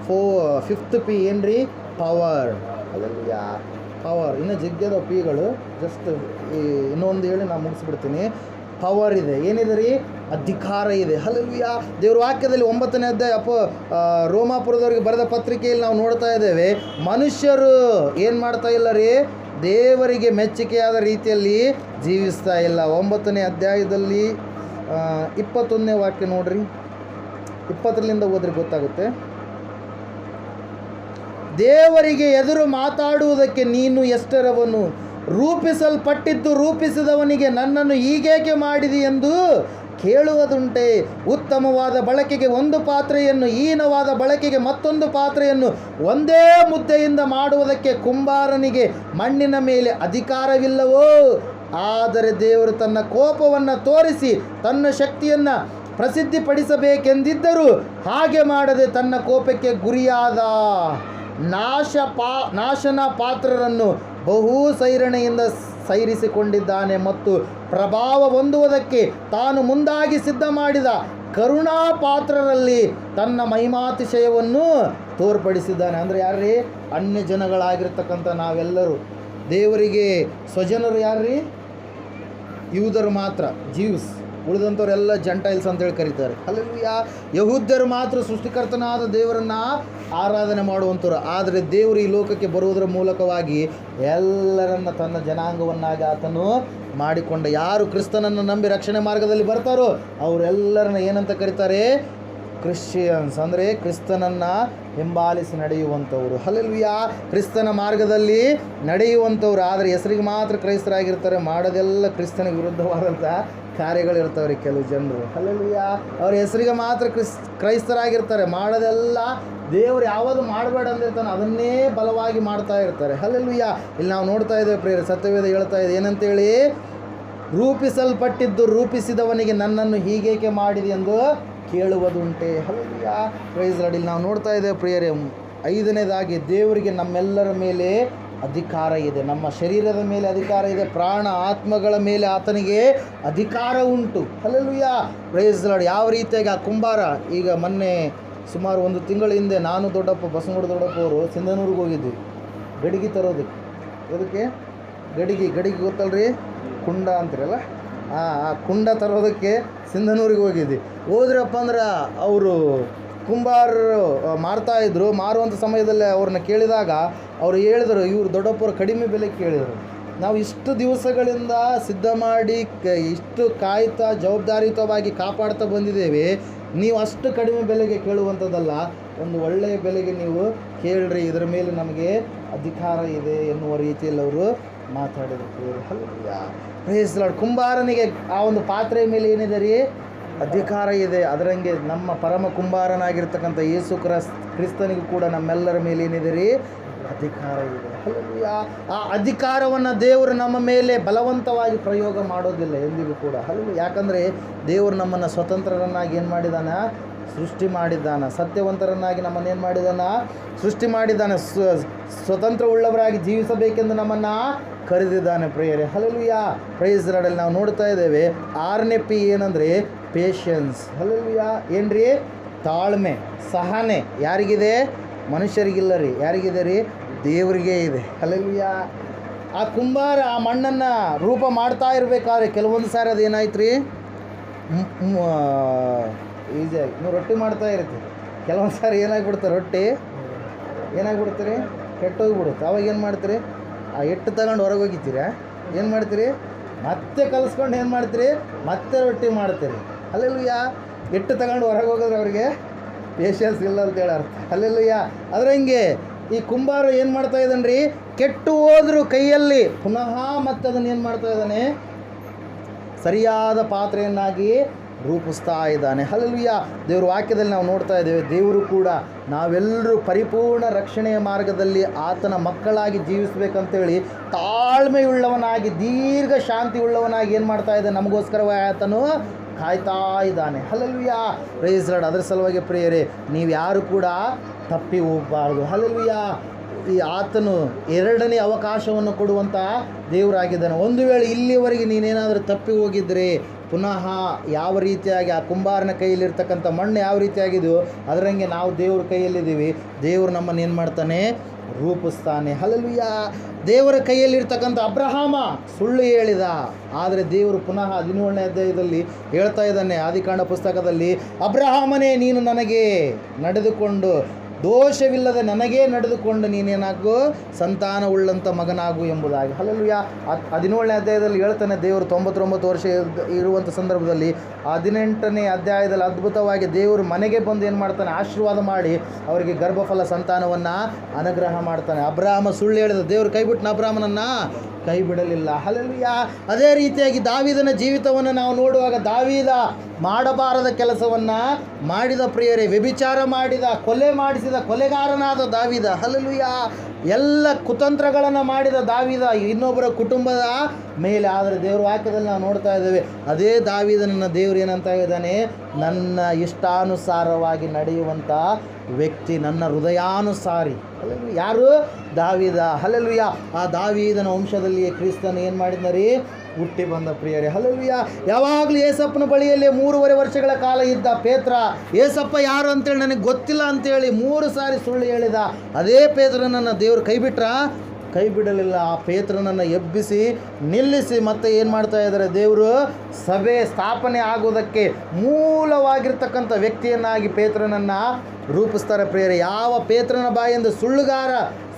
5th P ಏನ್ರಿ, ಪವರ್. ಹಲ್ಲೆಲೂಯಾ. ಪವರ್. ಇನ್ನು ಜಗ್ಗದ ಪಿಗಳು, ಜಸ್ಟ್ ಇನ್ನೊಂದು ಹೇಳಿ ನಾನು ಮುಗಿಸ್ಬಿಡ್ತೀನಿ. ಪವರ್ ಇದೆ, ಏನಿದೆ ರೀ, ಅಧಿಕಾರ ಇದೆ. ಹಲ್ಲೆಲೂಯಾ. ದೇವ್ರ ವಾಕ್ಯದಲ್ಲಿ 9ನೇ ಅಧ್ಯಾಯ ರೋಮಾಪುರದವರಿಗೆ ಬರೆದ ಪತ್ರಿಕೆಯಲ್ಲಿ ನಾವು ನೋಡ್ತಾ ಇದ್ದೇವೆ, ಮನುಷ್ಯರು ಏನು ಮಾಡ್ತಾ ಇಲ್ಲ ರೀ, ದೇವರಿಗೆ ಮೆಚ್ಚುಗೆಯಾದ ರೀತಿಯಲ್ಲಿ ಜೀವಿಸ್ತಾ ಇಲ್ಲ. 9ನೇ ಅಧ್ಯಾಯದಲ್ಲಿ 21ನೇ ವಾಕ್ಯ ನೋಡ್ರಿ, 20ರಿಂದ ಓದ್ರಿ ಗೊತ್ತಾಗುತ್ತೆ. ದೇವರಿಗೆ ಎದುರು ಮಾತಾಡುವುದಕ್ಕೆ ನೀನು ಎಷ್ಟರವನು, ರೂಪಿಸಲ್ಪಟ್ಟಿದ್ದು ರೂಪಿಸಿದವನಿಗೆ ನನ್ನನ್ನು ಹೀಗೇಕೆ ಮಾಡಿದಿ ಎಂದು ಕೇಳುವುದುಂಟೆ. ಉತ್ತಮವಾದ ಬಳಕೆಗೆ ಒಂದು ಪಾತ್ರೆಯನ್ನು, ಹೀನವಾದ ಬಳಕೆಗೆ ಮತ್ತೊಂದು ಪಾತ್ರೆಯನ್ನು ಒಂದೇ ಮುದ್ದೆಯಿಂದ ಮಾಡುವುದಕ್ಕೆ ಕುಂಬಾರನಿಗೆ ಮಣ್ಣಿನ ಮೇಲೆ ಅಧಿಕಾರವಿಲ್ಲವೋ? ಆದರೆ ದೇವರು ತನ್ನ ಕೋಪವನ್ನು ತೋರಿಸಿ ತನ್ನ ಶಕ್ತಿಯನ್ನು ಪ್ರಸಿದ್ಧಿಪಡಿಸಬೇಕೆಂದಿದ್ದರೂ ಹಾಗೆ ಮಾಡದೆ ತನ್ನ ಕೋಪಕ್ಕೆ ಗುರಿಯಾದ ನಾಶನ ಪಾತ್ರರನ್ನು ಬಹು ಸೈರಣೆಯಿಂದ ಸೈರಿಸಿಕೊಂಡಿದ್ದಾನೆ ಮತ್ತು ಪ್ರಭಾವ ಹೊಂದುವುದಕ್ಕೆ ತಾನು ಮುಂದಾಗಿ ಸಿದ್ಧ ಮಾಡಿದ ಕರುಣಾ ಪಾತ್ರರಲ್ಲಿ ತನ್ನ ಮಹಿಮಾತಿಶಯವನ್ನು ತೋರ್ಪಡಿಸಿದ್ದಾನೆ. ಅಂದರೆ ಯಾರ್ರೀ, ಅನ್ಯ ಜನಗಳಾಗಿರ್ತಕ್ಕಂಥ ನಾವೆಲ್ಲರೂ. ದೇವರಿಗೆ ಸ್ವಜನರು ಯಾರ್ರೀ, ಯೂದರು ಮಾತ್ರ, ಜೀವ್ಸ್. ಉಳಿದಂಥವರೆಲ್ಲ ಜಂಟೈಲ್ಸ್ ಅಂತೇಳಿ ಕರೀತಾರೆ. ಹಲ್ಲೆಲೂಯಾ. ಯಹೂದ್ಯರು ಮಾತ್ರ ಸೃಷ್ಟಿಕರ್ತನಾದ ದೇವರನ್ನು ಆರಾಧನೆ ಮಾಡುವಂಥವ್ರು. ಆದರೆ ದೇವರು ಈ ಲೋಕಕ್ಕೆ ಬರುವುದರ ಮೂಲಕವಾಗಿ ಎಲ್ಲರನ್ನ ತನ್ನ ಜನಾಂಗವನ್ನಾಗಿ ಆತನು ಮಾಡಿಕೊಂಡ. ಯಾರು ಕ್ರಿಸ್ತನನ್ನು ನಂಬಿ ರಕ್ಷಣೆ ಮಾರ್ಗದಲ್ಲಿ ಬರ್ತಾರೋ ಅವರೆಲ್ಲರನ್ನ ಏನಂತ ಕರೀತಾರೆ, ಕ್ರಿಶ್ಚಿಯನ್ಸ್. ಅಂದರೆ ಕ್ರಿಸ್ತನನ್ನು ಹಿಂಬಾಲಿಸಿ ನಡೆಯುವಂಥವ್ರು. ಹಲ್ಲೆಲೂಯಾ. ಕ್ರಿಸ್ತನ ಮಾರ್ಗದಲ್ಲಿ ನಡೆಯುವಂಥವ್ರು. ಆದರೆ ಹೆಸರಿಗೆ ಮಾತ್ರ ಕ್ರೈಸ್ತರಾಗಿರ್ತಾರೆ, ಮಾಡೋದೆಲ್ಲ ಕ್ರಿಸ್ತನಿಗೆ ವಿರುದ್ಧವಾದಂಥ ಕಾರ್ಯಗಳಿರ್ತಾವ್ರಿ ಕೆಲವು ಜನರು. ಹಲ್ಲೆಲೂಯಾ. ಅವ್ರ ಹೆಸರಿಗೆ ಮಾತ್ರ ಕ್ರೈಸ್ತರಾಗಿರ್ತಾರೆ, ಮಾಡೋದೆಲ್ಲ ದೇವ್ರು ಯಾವುದು ಮಾಡಬೇಡ ಅಂದಿರ್ತಾನೆ ಅದನ್ನೇ ಬಲವಾಗಿ ಮಾಡ್ತಾ ಇರ್ತಾರೆ. ಹಲ್ಲೆಲೂಯಾ. ಇಲ್ಲಿ ನಾವು ನೋಡ್ತಾ ಇದ್ದೇವೆ ಪ್ರಿಯರೇ, ಸತ್ಯವೇದ ಹೇಳ್ತಾ ಇದೆ ಏನಂತೇಳಿ, ರೂಪಿಸಲ್ಪಟ್ಟಿದ್ದು ರೂಪಿಸಿದವನಿಗೆ ನನ್ನನ್ನು ಹೀಗೇಕೆ ಮಾಡಿದೆ ಎಂದು ಕೇಳುವುದುಂಟೆ. ಹಲ್ಲೆಲೂಯಾ. Praise Lord. ಇಲ್ಲಿ ನಾವು ನೋಡ್ತಾ ಇದ್ದೇವೆ ಪ್ರಿಯರೇ, 5ನೇದಾಗಿ ದೇವರಿಗೆ ನಮ್ಮೆಲ್ಲರ ಮೇಲೆ ಅಧಿಕಾರ ಇದೆ. ನಮ್ಮ ಶರೀರದ ಮೇಲೆ ಅಧಿಕಾರ ಇದೆ, ಪ್ರಾಣ ಆತ್ಮಗಳ ಮೇಲೆ ಆತನಿಗೆ ಅಧಿಕಾರ ಉಂಟು. ಹಲ್ಲೆಲೂಯಾ. Praise Lord. ಯಾವ ರೀತಿಯಾಗಿ ಆ ಕುಂಬಾರ, ಈಗ ಮೊನ್ನೆ ಸುಮಾರು 1 ತಿಂಗಳ ಹಿಂದೆ ನಾನು ದೊಡ್ಡಪ್ಪ, ಬಸವನಗೌಡ ದೊಡ್ಡಪ್ಪ ಅವರು ಸಿಂಧನೂರಿಗೆ ಹೋಗಿದ್ವಿ ಗಡಿಗೆ ತರೋದಕ್ಕೆ. ಅದಕ್ಕೆ ಗಡಿಗೆ ಗೊತ್ತಲ್ರಿ, ಕುಂಡ ಅಂತೀರಲ್ಲ, ಆ ಕುಂಡ ತರೋದಕ್ಕೆ ಸಿಂಧನೂರಿಗೆ ಹೋಗಿದ್ವಿ. ಹೋದ್ರಪ್ಪ ಅಂದ್ರೆ ಅವರು ಕುಂಬಾರರು ಮಾರ್ತಾಯಿದ್ರು. ಮಾರುವಂಥ ಸಮಯದಲ್ಲಿ ಅವ್ರನ್ನ ಕೇಳಿದಾಗ ಅವರು ಹೇಳಿದರು, ಇವರು ದೊಡ್ಡಪ್ಪರು ಕಡಿಮೆ ಬೆಲೆ ಕೇಳಿದರು. ನಾವು ಇಷ್ಟು ದಿವಸಗಳಿಂದ ಸಿದ್ಧ ಮಾಡಿ ಇಷ್ಟು ಕಾಯ್ತಾ ಜವಾಬ್ದಾರಿಯುತವಾಗಿ ಕಾಪಾಡ್ತಾ ಬಂದಿದ್ದೇವೆ, ನೀವು ಅಷ್ಟು ಕಡಿಮೆ ಬೆಲೆಗೆ ಕೇಳುವಂಥದ್ದಲ್ಲ, ಒಂದು ಒಳ್ಳೆಯ ಬೆಲೆಗೆ ನೀವು ಕೇಳ್ರಿ, ಇದರ ಮೇಲೆ ನಮಗೆ ಅಧಿಕಾರ ಇದೆ ಎನ್ನುವ ರೀತಿಯಲ್ಲಿ ಅವರು ಮಾತಾಡಿದ್ರು. Hallelujah, praise lord. ಕುಂಬಾರನಿಗೆ ಆ ಒಂದು ಪಾತ್ರೆಯ ಮೇಲೆ ಏನಿದೆ ರೀ? ಅಧಿಕಾರ ಇದೆ. ಅದರಂಗೆ ನಮ್ಮ ಪರಮ ಕುಂಬಾರನಾಗಿರ್ತಕ್ಕಂಥ ಯೇಸು ಕ್ರಿಸ್ತನಿಗೂ ಕೂಡ ನಮ್ಮೆಲ್ಲರ ಮೇಲೆ ಏನಿದೆ ರೀ? ಅಧಿಕಾರ ಇದೆ. ಹಲ್ಲೆಲೂಯಾ. ಆ ಅಧಿಕಾರವನ್ನು ದೇವರು ನಮ್ಮ ಮೇಲೆ ಬಲವಂತವಾಗಿ ಪ್ರಯೋಗ ಮಾಡೋದಿಲ್ಲ ಎಂದಿಗೂ ಕೂಡ. ಹಲ್ಲೆಲೂಯಾ. ಯಾಕಂದರೆ ದೇವರು ನಮ್ಮನ್ನು ಸ್ವತಂತ್ರರನ್ನಾಗಿ ಏನು ಮಾಡಿದಾನ? ಸೃಷ್ಟಿ ಮಾಡಿದ್ದಾನ. ಸತ್ಯವಂತರನ್ನಾಗಿ ನಮ್ಮನ್ನು ಏನು ಮಾಡಿದಾನ? ಸೃಷ್ಟಿ ಮಾಡಿದ್ದಾನೆ. ಸ್ವತಂತ್ರವುಳ್ಳವರಾಗಿ ಜೀವಿಸಬೇಕೆಂದು ನಮ್ಮನ್ನು ಕರೆದಿದ್ದಾನೆ ಪ್ರಿಯರೇ. Hallelujah, praise Lord. ನಾವು ನೋಡ್ತಾ ಇದ್ದೇವೆ 6ನೇ ಪಿ ಏನಂದರೆ ಪೇಷನ್ಸ್. ಹಲ್ಲೆಲೂಯಾ, ಏನ್ರಿ? ತಾಳ್ಮೆ, ಸಹನೆ. ಯಾರಿಗಿದೆ? ಮನುಷ್ಯರಿಗಿಲ್ಲ ರೀ. ಯಾರಿಗಿದೆ ರೀ? ದೇವರಿಗೆ ಇದೆ. ಹಲ್ಲೆಲೂಯಾ. ಆ ಕುಂಬಾರ ಆ ಮಣ್ಣನ್ನು ರೂಪ ಮಾಡ್ತಾ ಇರಬೇಕಾದ್ರೆ ಕೆಲವೊಂದು ಸಾರಿ ಅದು ಏನಾಯ್ತು ರೀ? ಈಸಿಯಾಗಿ ನೀವು ರೊಟ್ಟಿ ಮಾಡ್ತಾ ಇರ್ತೀವಿ, ಕೆಲವೊಂದು ಸಾರಿ ಏನಾಗಿಬಿಡುತ್ತೆ? ರೊಟ್ಟಿ ಏನಾಗಿಬಿಡ್ತೀರಿ? ಕೆಟ್ಟೋಗಿಬಿಡುತ್ತೆ. ಅವಾಗ ಏನು ಮಾಡ್ತೀರಿ? ಆ ಹಿಟ್ಟು ತಗೊಂಡು ಹೊರಗೆ ಹೋಗಿತೀರಾ? ಏನು ಮಾಡ್ತೀರಿ? ಮತ್ತೆ ಕಲಿಸ್ಕೊಂಡು ಏನು ಮಾಡ್ತೀರಿ? ಮತ್ತೆ ರೊಟ್ಟಿ ಮಾಡ್ತೀರಿ. ಹಲ್ಲೆಲೂಯಾ. ಹಿಟ್ಟು ತಗೊಂಡು ಹೊರಗೆ ಹೋಗೋದ್ರೆ ಅವ್ರಿಗೆ ಪೇಷನ್ಸ್ ಇಲ್ಲ ಅಂತೇಳಿ ಅರ್ಥ. ಹಲ್ಲೆಲೂಯಾ. ಅದರಂಗೆ ಈ ಕುಂಬಾರ ಏನು ಮಾಡ್ತಾ ಇದ್ದಾನೆ ರೀ? ಕೆಟ್ಟು ಹೋದರೂ ಕೈಯಲ್ಲಿ ಪುನಃ ಮತ್ತೆ ಅದನ್ನು ಏನು ಮಾಡ್ತಾ ಇದ್ದಾನೆ? ಸರಿಯಾದ ಪಾತ್ರೆಯನ್ನಾಗಿ ರೂಪಿಸ್ತಾ ಇದ್ದಾನೆ. ಹಲ್ಲೆಲೂಯಾ. ದೇವ್ರ ವಾಕ್ಯದಲ್ಲಿ ನಾವು ನೋಡ್ತಾ ಇದ್ದೇವೆ, ದೇವರು ಕೂಡ ನಾವೆಲ್ಲರೂ ಪರಿಪೂರ್ಣ ರಕ್ಷಣೆಯ ಮಾರ್ಗದಲ್ಲಿ ಆತನ ಮಕ್ಕಳಾಗಿ ಜೀವಿಸಬೇಕಂತೇಳಿ ತಾಳ್ಮೆಯುಳ್ಳವನಾಗಿ ದೀರ್ಘ ಶಾಂತಿಯುಳ್ಳವನಾಗಿ ಏನು ಮಾಡ್ತಾ ಇದ್ದಾನೆ? ನಮಗೋಸ್ಕರವಾಗಿ ಆತನು ಕಾಯ್ತಾ ಇದ್ದಾನೆ. Hallelujah, praise Lord. ಅದರ ಸಲುವಾಗಿ ಪ್ರಿಯರೇ, ನೀವು ಯಾರು ಕೂಡ ತಪ್ಪಿ ಹೋಗಬಾರ್ದು. ಹಲ್ಲೆಲೂಯಾ. ಈ ಆತನು ಎರಡನೇ ಅವಕಾಶವನ್ನು ಕೊಡುವಂಥ ದೇವರಾಗಿದ್ದಾನೆ. ಒಂದು ವೇಳೆ ಇಲ್ಲಿವರೆಗೆ ನೀನೇನಾದರೂ ತಪ್ಪಿ ಹೋಗಿದ್ದರೆ ಪುನಃ ಯಾವ ರೀತಿಯಾಗಿ ಆ ಕುಂಬಾರನ ಕೈಯಲ್ಲಿರ್ತಕ್ಕಂಥ ಮಣ್ಣು ಯಾವ ರೀತಿಯಾಗಿದೆಯೋ ಅದರಂಗೆ ನಾವು ದೇವ್ರ ಕೈಯಲ್ಲಿದ್ದೀವಿ. ದೇವರು ನಮ್ಮನ್ನು ಏನು ಮಾಡ್ತಾನೆ? ರೂಪಿಸ್ತಾನೆ. ಹಲ್ಲೆಲೂಯಾ. ದೇವರ ಕೈಯಲ್ಲಿರ್ತಕ್ಕಂಥ ಅಬ್ರಹಾಮ ಸುಳ್ಳು ಹೇಳಿದ, ಆದರೆ ದೇವರು ಪುನಃ 17ನೇ ಅಧ್ಯಾಯದಲ್ಲಿ ಹೇಳ್ತಾ ಇದ್ದಾನೆ, ಆದಿಕಾಂಡ ಪುಸ್ತಕದಲ್ಲಿ, ಅಬ್ರಹಾಮನೇ ನೀನು ನನಗೆ ನಡೆದುಕೊಂಡು ದೋಷವಿಲ್ಲದೆ ನನಗೇ ನಡೆದುಕೊಂಡು ನೀನೇನಾಗು? ಸಂತಾನವುಳ್ಳಂಥ ಮಗನಾಗು ಎಂಬುದಾಗಿ. ಹಲ್ಲೆಲೂಯಾ. 17ನೇ ಅಧ್ಯಾಯದಲ್ಲಿ ಹೇಳ್ತಾನೆ ದೇವರು 99 ವರ್ಷ ಇರುವಂಥ ಸಂದರ್ಭದಲ್ಲಿ 18ನೇ ಅಧ್ಯಾಯದಲ್ಲಿ ಅದ್ಭುತವಾಗಿ ದೇವರು ಮನೆಗೆ ಬಂದು ಏನು ಮಾಡ್ತಾನೆ? ಆಶೀರ್ವಾದ ಮಾಡಿ ಅವರಿಗೆ ಗರ್ಭಫಲ ಸಂತಾನವನ್ನು ಅನುಗ್ರಹ ಮಾಡ್ತಾನೆ. ಅಬ್ರಹಾಮ ಸುಳ್ಳು ಹೇಳಿದ, ದೇವರು ಕೈಬಿಟ್ಟನ ಅಬ್ರಹಾಮನನ್ನು? ಕೈ ಬಿಡಲಿಲ್ಲ. ಹಲ್ಲೆಲೂಯಾ. ಅದೇ ರೀತಿಯಾಗಿ ದಾವೀದನ ಜೀವಿತವನ್ನು ನಾವು ನೋಡುವಾಗ, ದಾವೀದ ಮಾಡಬಾರದ ಕೆಲಸವನ್ನು ಮಾಡಿದ ಪ್ರಿಯರೇ, ವ್ಯಭಿಚಾರ ಮಾಡಿದ, ಕೊಲೆ ಮಾಡಿಸಿದ ಕೊಲೆಗಾರನಾದ ದಾವೀದ. ಹಲ್ಲೆಲೂಯಾ. ಎಲ್ಲ ಕುತಂತ್ರಗಳನ್ನು ಮಾಡಿದ ದಾವೀದ ಇನ್ನೊಬ್ಬರ ಕುಟುಂಬದ ಮೇಲೆ. ಆದರೆ ದೇವ್ರ ವಾಕ್ಯದಲ್ಲಿ ನಾವು ನೋಡ್ತಾ ಇದ್ದೇವೆ, ಅದೇ ದಾವೀದನನ್ನು ದೇವರು ಏನಂತ ಇದ್ದಾನೆ? ನನ್ನ ಇಷ್ಟಾನುಸಾರವಾಗಿ ನಡೆಯುವಂಥ ವ್ಯಕ್ತಿ, ನನ್ನ ಹೃದಯಾನುಸಾರಿ. ಹಲ್ಲೆಲೂಯಾ. ಯಾರು? ದಾವೀದ. ಹಲ್ಲೆಲೂಯಾ. ಆ ದಾವೀದನ ವಂಶದಲ್ಲಿಯೇ ಕ್ರಿಸ್ತನು ಏನು ಮಾಡಿದ್ನರಿ? ಹುಟ್ಟಿ ಬಂದ ಪ್ರಿಯರೇ. ಹಲ್ಲೆಲೂಯಾ. ಯಾವಾಗಲೂ ಏಸಪ್ಪನ ಬಳಿಯಲ್ಲಿ 3.5 ವರ್ಷಗಳ ಕಾಲ ಇದ್ದ ಪೇತ್ರ, ಏಸಪ್ಪ ಯಾರು ಅಂತೇಳಿ ನನಗೆ ಗೊತ್ತಿಲ್ಲ ಅಂತೇಳಿ 3 ಸಾರಿ ಸುಳ್ಳು ಹೇಳಿದ. ಅದೇ ಪೇತ್ರನನ್ನು ದೇವರು ಕೈ ಬಿಟ್ರಾ? ಕೈ ಬಿಡಲಿಲ್ಲ. ಆ ಪೇತ್ರನನ್ನು ಎಬ್ಬಿಸಿ ನಿಲ್ಲಿಸಿ ಮತ್ತೆ ಏನು ಮಾಡ್ತಾ ಇದ್ದಾರೆ? ದೇವರು ಸಭೆ ಸ್ಥಾಪನೆ ಆಗುವುದಕ್ಕೆ ಮೂಲವಾಗಿರ್ತಕ್ಕಂಥ ವ್ಯಕ್ತಿಯನ್ನಾಗಿ ಪೇತ್ರನನ್ನು ರೂಪಿಸ್ತಾರೆ ಪ್ರಿಯರೇ. ಯಾವ ಪೇತ್ರನ ಬಾಯಿಂದ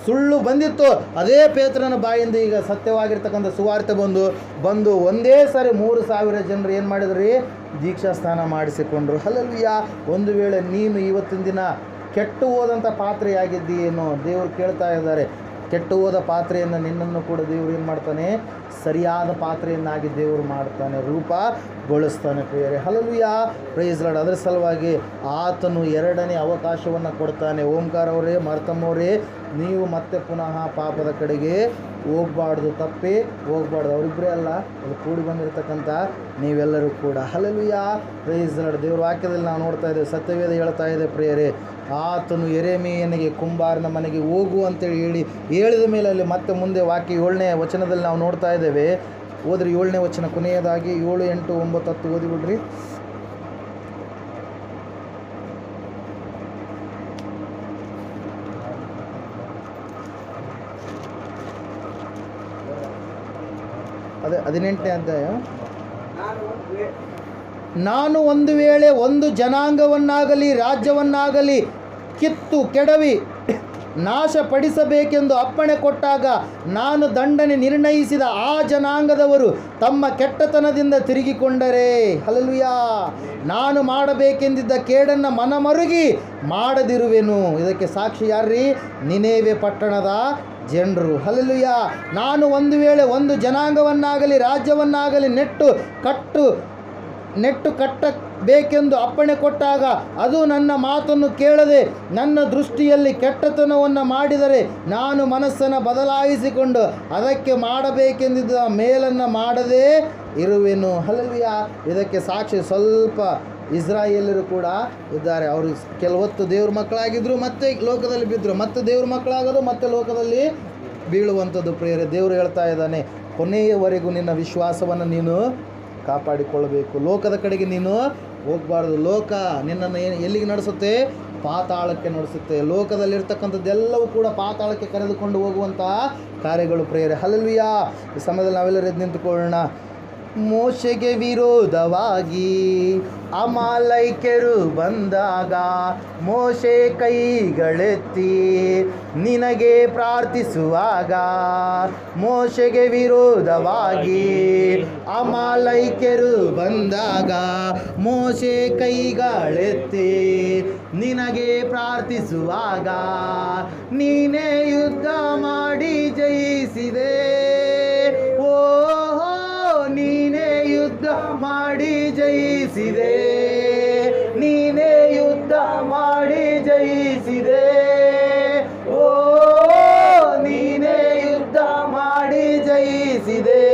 ಸುಳ್ಳು ಬಂದಿತ್ತು, ಅದೇ ಪೇತ್ರನ ಬಾಯಿಂದ ಈಗ ಸತ್ಯವಾಗಿರ್ತಕ್ಕಂಥ ಸುವಾರ್ತೆ ಬಂದು ಒಂದೇ ಸಾರಿ 3,000 ಜನರು ಏನು ಮಾಡಿದ್ರಿ? ದೀಕ್ಷಾ ಸ್ನಾನ ಮಾಡಿಸಿಕೊಂಡ್ರು. ಹಲ್ಲೆಲೂಯಾ. ಒಂದು ವೇಳೆ ನೀನು ಇವತ್ತಿನ ದಿನ ಕೆಟ್ಟು ಹೋದಂಥ ಪಾತ್ರೆಯಾಗಿದ್ದೀಯೇನೋ? ದೇವರು ಕೇಳ್ತಾ ಇದ್ದಾರೆ. ಕೆಟ್ಟು ಹೋದ ಪಾತ್ರೆಯನ್ನು ನಿನ್ನನ್ನು ಕೂಡ ದೇವರು ಏನು ಮಾಡ್ತಾನೆ? ಸರಿಯಾದ ಪಾತ್ರೆಯನ್ನಾಗಿ ದೇವರು ಮಾಡ್ತಾನೆ, ರೂಪಗೊಳಿಸ್ತಾನೆ ಪ್ರಿಯರೇ. Hallelujah, praise Lord. ಅದರ ಸಲುವಾಗಿ ಆತನು 2ನೇ ಅವಕಾಶವನ್ನು ಕೊಡ್ತಾನೆ. ಓಂಕಾರ ಅವರೇ, ಮಾರ್ತಮ್ಮವರೇ, ನೀವು ಮತ್ತೆ ಪುನಃ ಪಾಪದ ಕಡೆಗೆ ಹೋಗಬಾರ್ದು, ತಪ್ಪಿ ಹೋಗಬಾರ್ದು. ಅವರಿಬ್ಬರೇ ಅಲ್ಲ, ಅಲ್ಲಿ ಕೂಡಿ ಬಂದಿರತಕ್ಕಂಥ ನೀವೆಲ್ಲರೂ ಕೂಡ. Hallelujah, praise Lord. ದೇವ್ರ ವಾಕ್ಯದಲ್ಲಿ ನಾವು ನೋಡ್ತಾ ಇದ್ದೇವೆ, ಸತ್ಯವೇದ ಹೇಳ್ತಾ ಇದೆ ಪ್ರಿಯರೇ, ಆತನು ಯೆರೆಮೀಯನಿಗೆ ಕುಂಬಾರನ ಮನೆಗೆ ಹೋಗು ಅಂತೇಳಿ ಹೇಳಿದ ಮೇಲೆ ಅಲ್ಲಿ ಮತ್ತೆ ಮುಂದೆ ವಾಕ್ಯ 7ನೇ ವಚನದಲ್ಲಿ ನಾವು ನೋಡ್ತಾ ಇದ್ದೇವೆ. ಓದ್ರಿ 7ನೇ ವಚನ ಕೊನೆಯದಾಗಿ 7, 8, 9, 10 ಓದಿಬಿಡ್ರಿ. ಅದೇ 18ನೇ ಅಧ್ಯಾಯ. ನಾನು ಒಂದು ವೇಳೆ ಒಂದು ಜನಾಂಗವನ್ನಾಗಲಿ ರಾಜ್ಯವನ್ನಾಗಲಿ ಕಿತ್ತು ಕೆಡವಿ ನಾಶಪಡಿಸಬೇಕೆಂದು ಅಪ್ಪಣೆ ಕೊಟ್ಟಾಗ ನಾನು ದಂಡನೆ ನಿರ್ಣಯಿಸಿದ ಆ ಜನಾಂಗದವರು ತಮ್ಮ ಕೆಟ್ಟತನದಿಂದ ತಿರುಗಿಕೊಂಡರೆ, ಹಲ್ಲೆಲೂಯಾ, ನಾನು ಮಾಡಬೇಕೆಂದಿದ್ದ ಕೇಡನ್ನು ಮನಮರುಗಿ ಮಾಡದಿರುವೆನು. ಇದಕ್ಕೆ ಸಾಕ್ಷಿ ಯಾರ್ರೀ? ನಿನೆವೆ ಪಟ್ಟಣದ ಜನರು. ಹಲ್ಲೆಲೂಯಾ. ನಾನು ಒಂದು ವೇಳೆ ಒಂದು ಜನಾಂಗವನ್ನಾಗಲಿ ರಾಜ್ಯವನ್ನಾಗಲಿ ನೆಟ್ಟು ಕಟ್ಟಬೇಕೆಂದು ಅಪ್ಪಣೆ ಕೊಟ್ಟಾಗ ಅದು ನನ್ನ ಮಾತನ್ನು ಕೇಳದೆ ನನ್ನ ದೃಷ್ಟಿಯಲ್ಲಿ ಕೆಟ್ಟತನವನ್ನು ಮಾಡಿದರೆ ನಾನು ಮನಸ್ಸನ್ನು ಬದಲಾಯಿಸಿಕೊಂಡು ಅದಕ್ಕೆ ಮಾಡಬೇಕೆಂದಿದ್ದ ಮೇಲನ್ನು ಮಾಡದೇ ಇರುವೆನು. ಹಲ್ಲೆಲೂಯಾ. ಇದಕ್ಕೆ ಸಾಕ್ಷಿ ಸ್ವಲ್ಪ ಇಸ್ರಾಯೇಲರು ಕೂಡ ಇದ್ದಾರೆ. ಅವರು ಕೆಲವತ್ತು ದೇವ್ರ ಮಕ್ಕಳಾಗಿದ್ದರು, ಮತ್ತೆ ಲೋಕದಲ್ಲಿ ಬಿದ್ದರು, ಮತ್ತೆ ದೇವ್ರ ಮಕ್ಕಳಾಗೋದು, ಮತ್ತೆ ಲೋಕದಲ್ಲಿ ಬೀಳುವಂಥದ್ದು. ಪ್ರಿಯರೇ, ದೇವರು ಹೇಳ್ತಾ ಇದ್ದಾನೆ, ಕೊನೆಯವರೆಗೂ ನಿನ್ನ ವಿಶ್ವಾಸವನ್ನು ನೀನು ಕಾಪಾಡಿಕೊಳ್ಳಬೇಕು. ಲೋಕದ ಕಡೆಗೆ ನೀನು ಹೋಗಬಾರ್ದು. ಲೋಕ ನಿನ್ನನ್ನು ಎಲ್ಲಿಗೆ ನಡೆಸುತ್ತೆ? ಪಾತಾಳಕ್ಕೆ ನಡೆಸುತ್ತೆ. ಲೋಕದಲ್ಲಿರ್ತಕ್ಕಂಥದ್ದೆಲ್ಲವೂ ಕೂಡ ಪಾತಾಳಕ್ಕೆ ಕರೆದುಕೊಂಡು ಹೋಗುವಂತಹ ಕಾರ್ಯಗಳು. ಪ್ರಿಯರೇ, ಹಲ್ಲೆಲೂಯಾ. ಈ ಸಮಯದಲ್ಲಿ ನಾವೆಲ್ಲರೂ ಎದ್ದು ನಿಂತುಕೊಳ್ಳೋಣ. ಮೋಶೆಗೆ ವಿರೋಧವಾಗಿ ಅಮಾಲೈಕ್ಯರು ಬಂದಾಗ ಮೋಶೆ ಕೈಗಳೆತ್ತಿ ನಿನಗೆ ಪ್ರಾರ್ಥಿಸುವಾಗ, ಮೋಶೆಗೆ ವಿರೋಧವಾಗಿ ಅಮಾಲೈಕ್ಯರು ಬಂದಾಗ ಮೋಶೆ ಕೈಗಳೆತ್ತಿ ನಿನಗೆ ಪ್ರಾರ್ಥಿಸುವಾಗ ನೀನೇ ಯುದ್ಧ ಮಾಡಿ ಜಯಿಸಿದೆ. ಓ, ನೀನೇ ಯುದ್ಧ ಮಾಡಿ ಜಯಿಸಿದೆ, ನೀನೇ ಯುದ್ಧ ಮಾಡಿ ಜಯಿಸಿದೆ. ಓ, ನೀನೇ ಯುದ್ಧ ಮಾಡಿ ಜಯಿಸಿದೆ.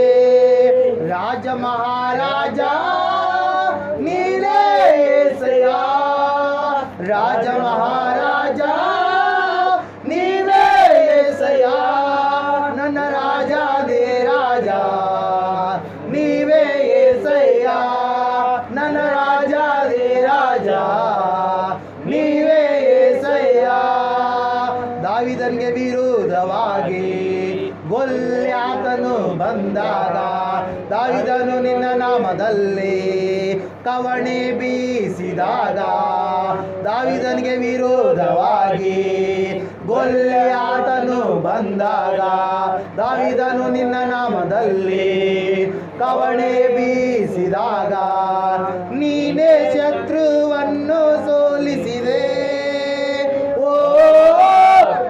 ರಾಜ ಮಹಾರಾಜ ನೀನೇ యేసయ్య, ರಾಜ ಮಹಾರಾಜ ನೀನೇ యేసయ్య, ನನ್ನ ರಾಜಾದೇ ರಾಜ ನೀವೇ యేసయ్య, ನನ್ನ ರಾಜಾದೇ ರಾಜ ನೀವೇ యేసయ్య. ದಾವೀದನಿಗೆ ವಿರೋಧವಾಗಿ ಗೊಲ್ಯಾತನು ಬಂದಾಗ ದಾವೀದನು ನಿನ್ನ ನಾಮದಲ್ಲಿ ಕವಣೆ ಬೀಸಿದಾಗ, ದಾವೀದನಿಗೆ ವಿರೋಧವಾಗಿ ಗೊಲ್ಯಾತನು ಬಂದಾಗ ದಾವೀದನು ನಿನ್ನ ನಾಮದಲ್ಲಿ ಕವಣೆ ಬೀಸಿದಾಗ ನೀನೇ ಶತ್ರುವನ್ನು ಸೋಲಿಸಿದೆ. ಓ,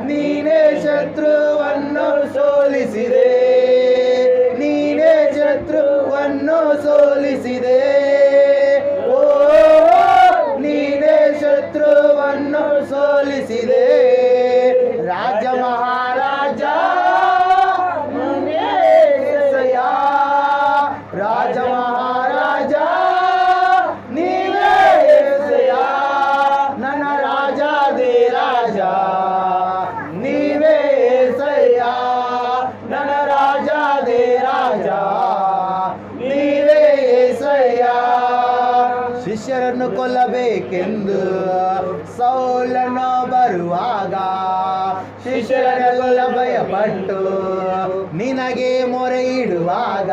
ನೀನೇ ಶತ್ರುವನ್ನು ಸೋಲಿಸಿದೆ, ನೀನೇ ಶತ್ರುವನ್ನು ಸೋಲಿಸಿದೆ. ಓ, ನೀನೇ ಶತ್ರುವನ್ನು ಸೋಲಿಸಿದೆ. ರಾಜ ಮಹಾರಾಜ ನೀನೇ యేసయ్య, ರಾಜ ಮಹಾರಾಜ ನೀವೇ యేసయ్య, ನನ್ನ ರಾಜಾದೇ ರಾಜ ನೀವೇ యేసయ్య, ನನ್ನ ರಾಜಾದೇ ರಾಜ ನೀವೇ యేసయ్య. ಶಿಷ್ಯರನ್ನು ಕೊಲ್ಲಬೇಕೆಂದು ಸೌಲನು ಬರುವಾಗ ಶಿಷ್ಯರೆಲ್ಲ ಭಯಪಟ್ಟು ನಿನಗೆ ಮೊರೆ ಇಡುವಾಗ,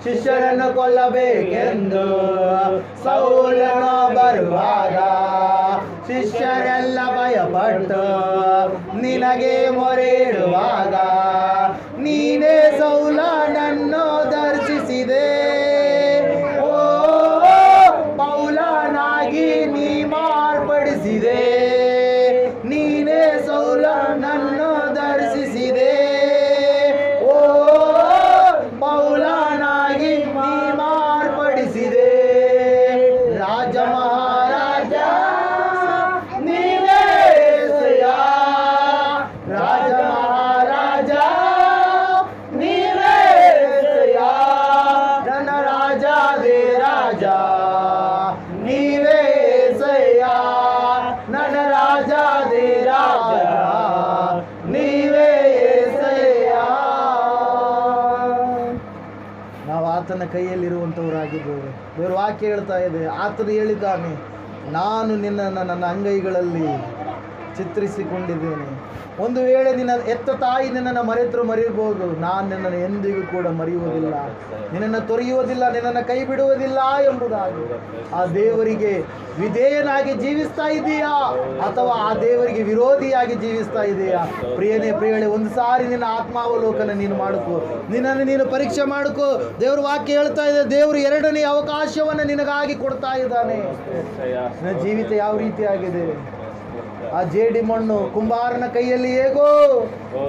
ಶಿಷ್ಯರನ್ನು ಕೊಲ್ಲಬೇಕೆಂದು ಸೌಲನು ಬರುವಾಗ ಶಿಷ್ಯರೆಲ್ಲ ಭಯಪಟ್ಟು ನಿನಗೆ ಮೊರೆ ಇಡುವಾಗ ನೀನೇ ಸೌಲನನ್ನು ದರ್ಶಿಸಿದೆ. ಓ, ಪೌಲನಾಗಿ ನೀ ಮಾರ್ಪಡಿಸಿದೆ, ನೀನೇ ಸೌಲನನ್ನು ದರ್ಶಿಸಿದೆ. ಓ, ಪೌಲನಾಗಿ ನೀ ಮಾರ್ಪಡಿಸಿದೆ. ರಾಜ ಮಹಾರಾಜ ನೀವೇ యేసయ్య, ರಾಜ ಮಹಾರಾಜ ನೀವೇ యేసయ్య, ನನ್ನ ರಾಜಾದೇ ರಾಜ ನೀವೇ యేసయ్య, ನನ್ನ ರಾಜಾದೇ ರಾಜ ನೀವೇ యేసయ్య. ನಾವು ಆತನ ಕೈಯಲ್ಲಿರುವಂಥವರಾಗಿದ್ದೇವೆ. ದೇವರ ವಾಕ್ಯ ಹೇಳ್ತಾ ಇದೆ, ಆತನು ಹೇಳಿದ್ದಾನೆ, ನಾನು ನಿನ್ನನ್ನು ನನ್ನ ಅಂಗೈಗಳಲ್ಲಿ ಚಿತ್ರಿಸಿಕೊಂಡಿದ್ದೇನೆ. ಒಂದು ವೇಳೆ ನಿನ್ನ ಎತ್ತ ತಾಯಿ ನಿನ್ನನ್ನು ಮರೆತರೂ ಮರೆಯಬಹುದು, ನಾನು ನಿನ್ನನ್ನು ಎಂದಿಗೂ ಕೂಡ ಮರೆಯುವುದಿಲ್ಲ, ನಿನ್ನನ್ನು ತೊರೆಯುವುದಿಲ್ಲ, ನಿನ್ನನ್ನು ಕೈ ಬಿಡುವುದಿಲ್ಲ ಎಂಬುದಾಗಿ. ಆ ದೇವರಿಗೆ ವಿಧೇಯನಾಗಿ ಜೀವಿಸ್ತಾ ಇದೆಯಾ ಅಥವಾ ಆ ದೇವರಿಗೆ ವಿರೋಧಿಯಾಗಿ ಜೀವಿಸ್ತಾ ಇದೆಯಾ? ಪ್ರಿಯನೇ ಪ್ರಿಯಳೆ, ಒಂದು ಸಾರಿ ನಿನ್ನ ಆತ್ಮಾವಲೋಕನ ನೀನು ಮಾಡಿಕೋ, ನಿನ್ನನ್ನು ನೀನು ಪರೀಕ್ಷೆ ಮಾಡಿಕೋ. ದೇವ್ರ ವಾಕ್ಯ ಹೇಳ್ತಾ ಇದೆ, ದೇವರು ಎರಡನೇ ಅವಕಾಶವನ್ನು ನಿನಗಾಗಿ ಕೊಡ್ತಾ ಇದ್ದಾನೆ. ನಿನ್ನ ಜೀವಿತ ಯಾವ ರೀತಿಯಾಗಿದೆ? ಆ ಜೇಡಿ ಮಣ್ಣು ಕುಂಬಾರನ ಕೈಯಲ್ಲಿ ಹೇಗೋ,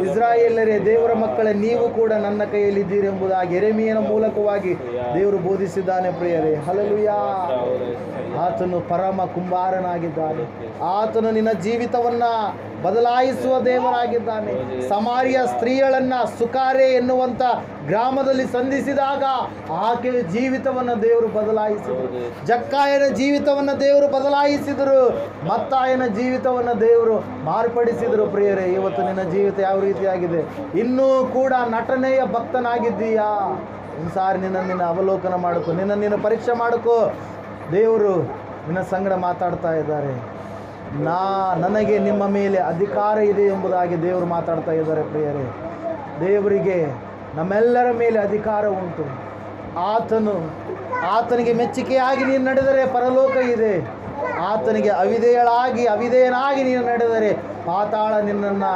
ಇಸ್ರಾಯೇಲರೇ ದೇವರ ಮಕ್ಕಳೇ, ನೀವು ಕೂಡ ನನ್ನ ಕೈಯಲ್ಲಿದ್ದೀರಿ ಎಂಬುದಾಗಿ ಯೆರೆಮೀಯನ ಮೂಲಕವಾಗಿ ದೇವರು ಬೋಧಿಸಿದ್ದಾನೆ. ಪ್ರಿಯರೇ, ಹಲ್ಲೆಲೂಯಾ. ಆತನು ಪರಮ ಕುಂಬಾರನಾಗಿದ್ದಾನೆ. ಆತನು ನಿನ್ನ ಜೀವಿತವನ್ನ ಬದಲಾಯಿಸುವ ದೇವರಾಗಿದ್ದಾನೆ. ಸಮಾರಿಯ ಸ್ತ್ರೀಯಳನ್ನ ಸುಕಾರೆ ಎನ್ನುವಂತ ಗ್ರಾಮದಲ್ಲಿ ಸಂಧಿಸಿದಾಗ ಆಕೆಯ ಜೀವಿತವನ್ನು ದೇವರು ಬದಲಾಯಿಸಿದರು. ಜಕ್ಕಾಯನ ಜೀವಿತವನ್ನು ದೇವರು ಬದಲಾಯಿಸಿದರು. ಮತ್ತಾಯನ ಜೀವಿತವನ್ನು ದೇವರು ಮಾರ್ಪಡಿಸಿದರು. ಪ್ರಿಯರೇ, ಇವತ್ತು ನಿನ್ನ ಜೀವಿತ ಯಾವ ರೀತಿಯಾಗಿದೆ? ಇನ್ನೂ ಕೂಡ ನಟನೆಯ ಭಕ್ತನಾಗಿದ್ದೀಯಾ? ಒಂದು ಸಾರಿ ನಿನ್ನ ಅವಲೋಕನ ಮಾಡಿಕೊ, ನಿನ್ನ ಪರೀಕ್ಷೆ ಮಾಡಿಕೊ. ದೇವರು ನಿನ್ನ ಸಂಗಡ ಮಾತಾಡ್ತಾ ಇದ್ದಾರೆ. ನನಗೆ ನಿಮ್ಮ ಮೇಲೆ ಅಧಿಕಾರ ಇದೆ ಎಂಬುದಾಗಿ ದೇವರು ಮಾತಾಡ್ತಾ ಇದ್ದಾರೆ. ಪ್ರಿಯರೇ, ದೇವರಿಗೆ ನಮ್ಮೆಲ್ಲರ ಮೇಲೆ ಅಧಿಕಾರ ಉಂಟು. ಆತನಿಗೆ ಮೆಚ್ಚುಗೆಯಾಗಿ ನೀನು ನಡೆದರೆ ಪರಲೋಕ ಇದೆ. ಆತನಿಗೆ ಅವಿಧೇಯನಾಗಿ ನೀನು ನಡೆದರೆ ಪಾತಾಳ ನಿನ್ನನ್ನು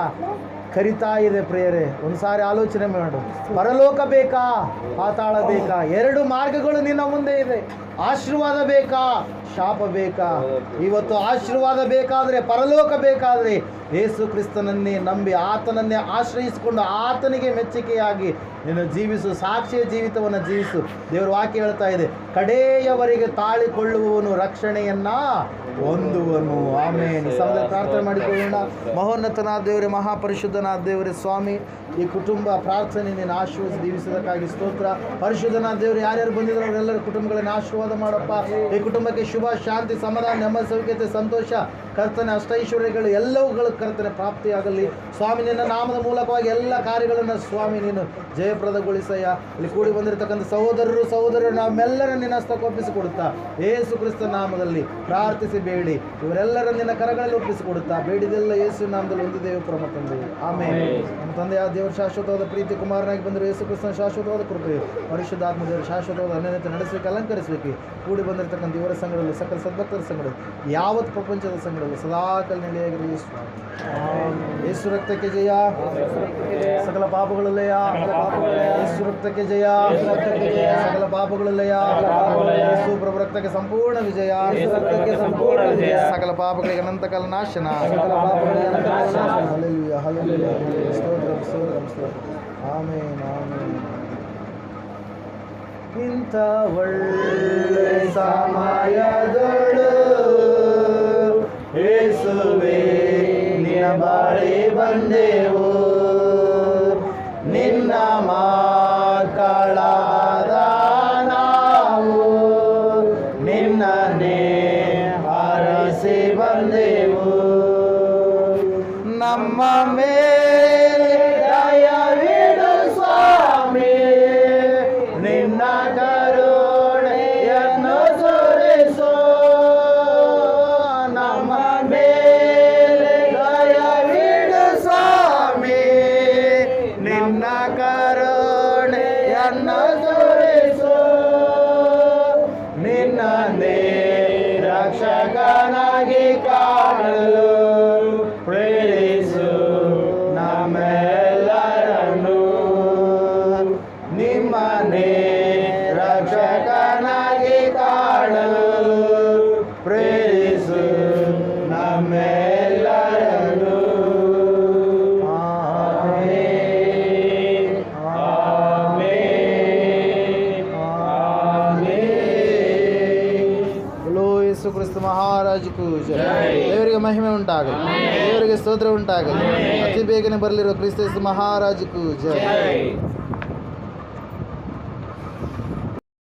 ಕರಿತಾ ಇದೆ. ಪ್ರಿಯರೇ, ಒಂದು ಸಾರಿ ಆಲೋಚನೆ ಮಾಡು. ಪರಲೋಕ ಬೇಕಾ, ಪಾತಾಳ ಬೇಕಾ? ಎರಡು ಮಾರ್ಗಗಳು ನಿನ್ನ ಮುಂದೆ ಇದೆ. ಆಶೀರ್ವಾದ ಬೇಕಾ, ಶಾಪ ಬೇಕಾ? ಇವತ್ತು ಆಶೀರ್ವಾದ ಬೇಕಾದರೆ, ಪರಲೋಕ ಬೇಕಾದರೆ ಯೇಸು ಕ್ರಿಸ್ತನನ್ನೇ ನಂಬಿ ಆತನನ್ನೇ ಆಶ್ರಯಿಸಿಕೊಂಡು ಆತನಿಗೆ ಮೆಚ್ಚುಗೆಯಾಗಿ ನೀನು ಜೀವಿಸು. ಸಾಕ್ಷಿಯ ಜೀವಿತವನ್ನು ಜೀವಿಸು. ದೇವರ ವಾಕ್ಯ ಹೇಳ್ತಾ ಇದೆ, ಕಡೆಯವರೆಗೆ ತಾಳಿಕೊಳ್ಳುವವನು ರಕ್ಷಣೆಯನ್ನ ಹೊಂದುವನು. ಆಮೇನ್. ಸಮಯ ಪ್ರಾರ್ಥನೆ ಮಾಡಿಕೊಳ್ಳೋಣ. ಮಹೋನ್ನತನಾದ ದೇವರೇ, ಮಹಾಪರಿಶುದ್ಧನಾದ ದೇವರೇ, ಸ್ವಾಮಿ, ಈ ಕುಟುಂಬ ಪ್ರಾರ್ಥನೆ ನೀನು ಆಶೀರ್ವದಿಸಿ ದೀವಿಸೋದಕ್ಕಾಗಿ ಸ್ತೋತ್ರ. ಪರಿಶುದ್ಧನಾದ ದೇವರು, ಯಾರ್ಯಾರು ಬಂದಿದ್ರು ಅವರೆಲ್ಲರ ಕುಟುಂಬಗಳನ್ನು ಆಶೀರ್ವಾದ ಮಾಡಪ್ಪ. ಈ ಕುಟುಂಬಕ್ಕೆ ಶುಭ, ಶಾಂತಿ, ಸಮಾಧಾನ, ನೆಮ್ಮದಿ, ಸೌಖ್ಯತೆ, ಸಂತೋಷ, ಕರ್ತನೆ, ಅಷ್ಟೈಶ್ವರ್ಯಗಳು ಎಲ್ಲವುಗಳು ಕರ್ತನೆ ಪ್ರಾಪ್ತಿಯಾಗಲಿ. ಸ್ವಾಮಿ, ನಿನ್ನ ನಾಮದ ಮೂಲಕವಾಗಿ ಎಲ್ಲ ಕಾರ್ಯಗಳನ್ನು ಸ್ವಾಮಿ ನೀನು ಜಯಪ್ರದಗೊಳಿಸಯ್ಯ. ಇಲ್ಲಿ ಕೂಡಿ ಬಂದಿರತಕ್ಕಂಥ ಸಹೋದರರು ನಾವೆಲ್ಲರ ನಿನ್ನ ಹಸ್ತಕ್ಕೊಪ್ಪಿಸಿಕೊಡುತ್ತಾ ಯೇಸು ಕ್ರಿಸ್ತ ನಾಮದಲ್ಲಿ ಪ್ರಾರ್ಥಿಸಿ ಬೇಡಿ ಇವರೆಲ್ಲರ ನಿನ್ನ ಕರಗಳಲ್ಲಿ ಒಪ್ಪಿಸಿಕೊಡುತ್ತಾ ಬೇಡಿದೆಲ್ಲ ಯೇಸು ನಾಮದಲ್ಲಿ ಹೊಂದಿದ್ದೇವೆ ಪರಮ ತಂದೆ. ಆಮೇಲೆ ನಮ್ಮ ತಂದೆಯಾದ ದೇವರು ಶಾಶ್ವತವಾದ ಪ್ರೀತಿ, ಕುಮಾರನಾಗಿ ಬಂದರು ಯೇಸು ಕ್ರಿಸ್ತನ ಶಾಶ್ವತವಾದ ಕೃಪೆಯು, ಪರಿಶುದ್ಧಾತ್ಮ ದೇವರು ಶಾಶ್ವತವಾದ ಅನ್ಯತೆ ನಡೆಸಬೇಕು, ಅಲಂಕರಿಸಬೇಕು. ಕೂಡಿ ಬಂದಿರತಕ್ಕಂಥ ಇವರ ಸಂಘದಲ್ಲಿ, ಸಕಲ ಸದ್ಭಕ್ತರ ಸಂಘಗಳು, ಯಾವತ್ತು ಪ್ರಪಂಚದ ಸಂಘಗಳಲ್ಲಿ ಸದಾಕಾಲ ನೆಲೆಯಾಗಿರಲಿ. ಯೇಸು ರಕ್ತಕ್ಕೆ ಜಯ, ಸಕಲ ಪಾಪಗಳಲ್ಲಯ. ಯೇಸು ರಕ್ತಕ್ಕೆ ಜಯ, ಸಕಲ ಪಾಪಗಳಲ್ಲಯ. ಯೇಸು ಪ್ರಭು ರಕ್ತಕ್ಕೆ ಸಂಪೂರ್ಣ ವಿಜಯ, ಸಕಲ ಪಾಪಗಳಿಗೆ ಅನಂತಕಾಲ ನಾಶನ. Hallelujah, hallelujah. ಸ್ತೋತ್ರ, ಸ್ತೋತ್ರ, ಸ್ತೋತ್ರ. Amen, amen. ಇಂಥ ಒಳ್ಳೆ ಸಮಯದೊಳು ಯೇಸುವೇ ನಿನ್ನ ಬಳಿ ಬಂದೆವು, ನಿನ್ನ ಮಕ್ಕಳಾದ ನಾವು ನಿನ್ನನ್ನೇ ಹಾರೈಸಿ ಬಂದೆವು. ನಮ್ಮ ಮೇಲೆ ದಯವಿಡು ಸ್ವಾಮಿ, ನಿನ್ನ ಕರುಣೆಯನ್ನು ಸುರಿಸು. ನಮ್ಮ ಮೇಲೆ ದಯವಿಡು ಸ್ವಾಮಿ, ನಿನ್ನ ಕರುಣೆಯನ್ನು ಸುರಿಸು. ನಿನ್ನನ್ನೇ ರಕ್ಷಕನಾಗಿ ಕಾಣಲು ಪ್ರೇರಿಸು ನಮ್ಮೆಲ್ಲರನ್ನು. ನಿಮ್ಮನ್ನೇ ರಕ್ಷಕನಾಗಿ ಕಾಣಲು ಪ್ರೇರಿಸು ನಮ್ಮೆಲ್ಲರನ್ನು. Amen, amen, amen. बोलो यीशु क्रिस्त महाराज को जय. ದೇವರಿಗೆ ಮಹಿಮೆ ಉಂಟಾಗಲಿ, ದೇವರಿಗೆ ಸ್ತೋತ್ರ ಉಂಟಾಗಲಿ. ಅತಿ ಬೇಗನೆ ಬರಲಿರುವ ಕ್ರಿಸ್ತ ಯೇಸು ಮಹಾರಾಜ್ को जय.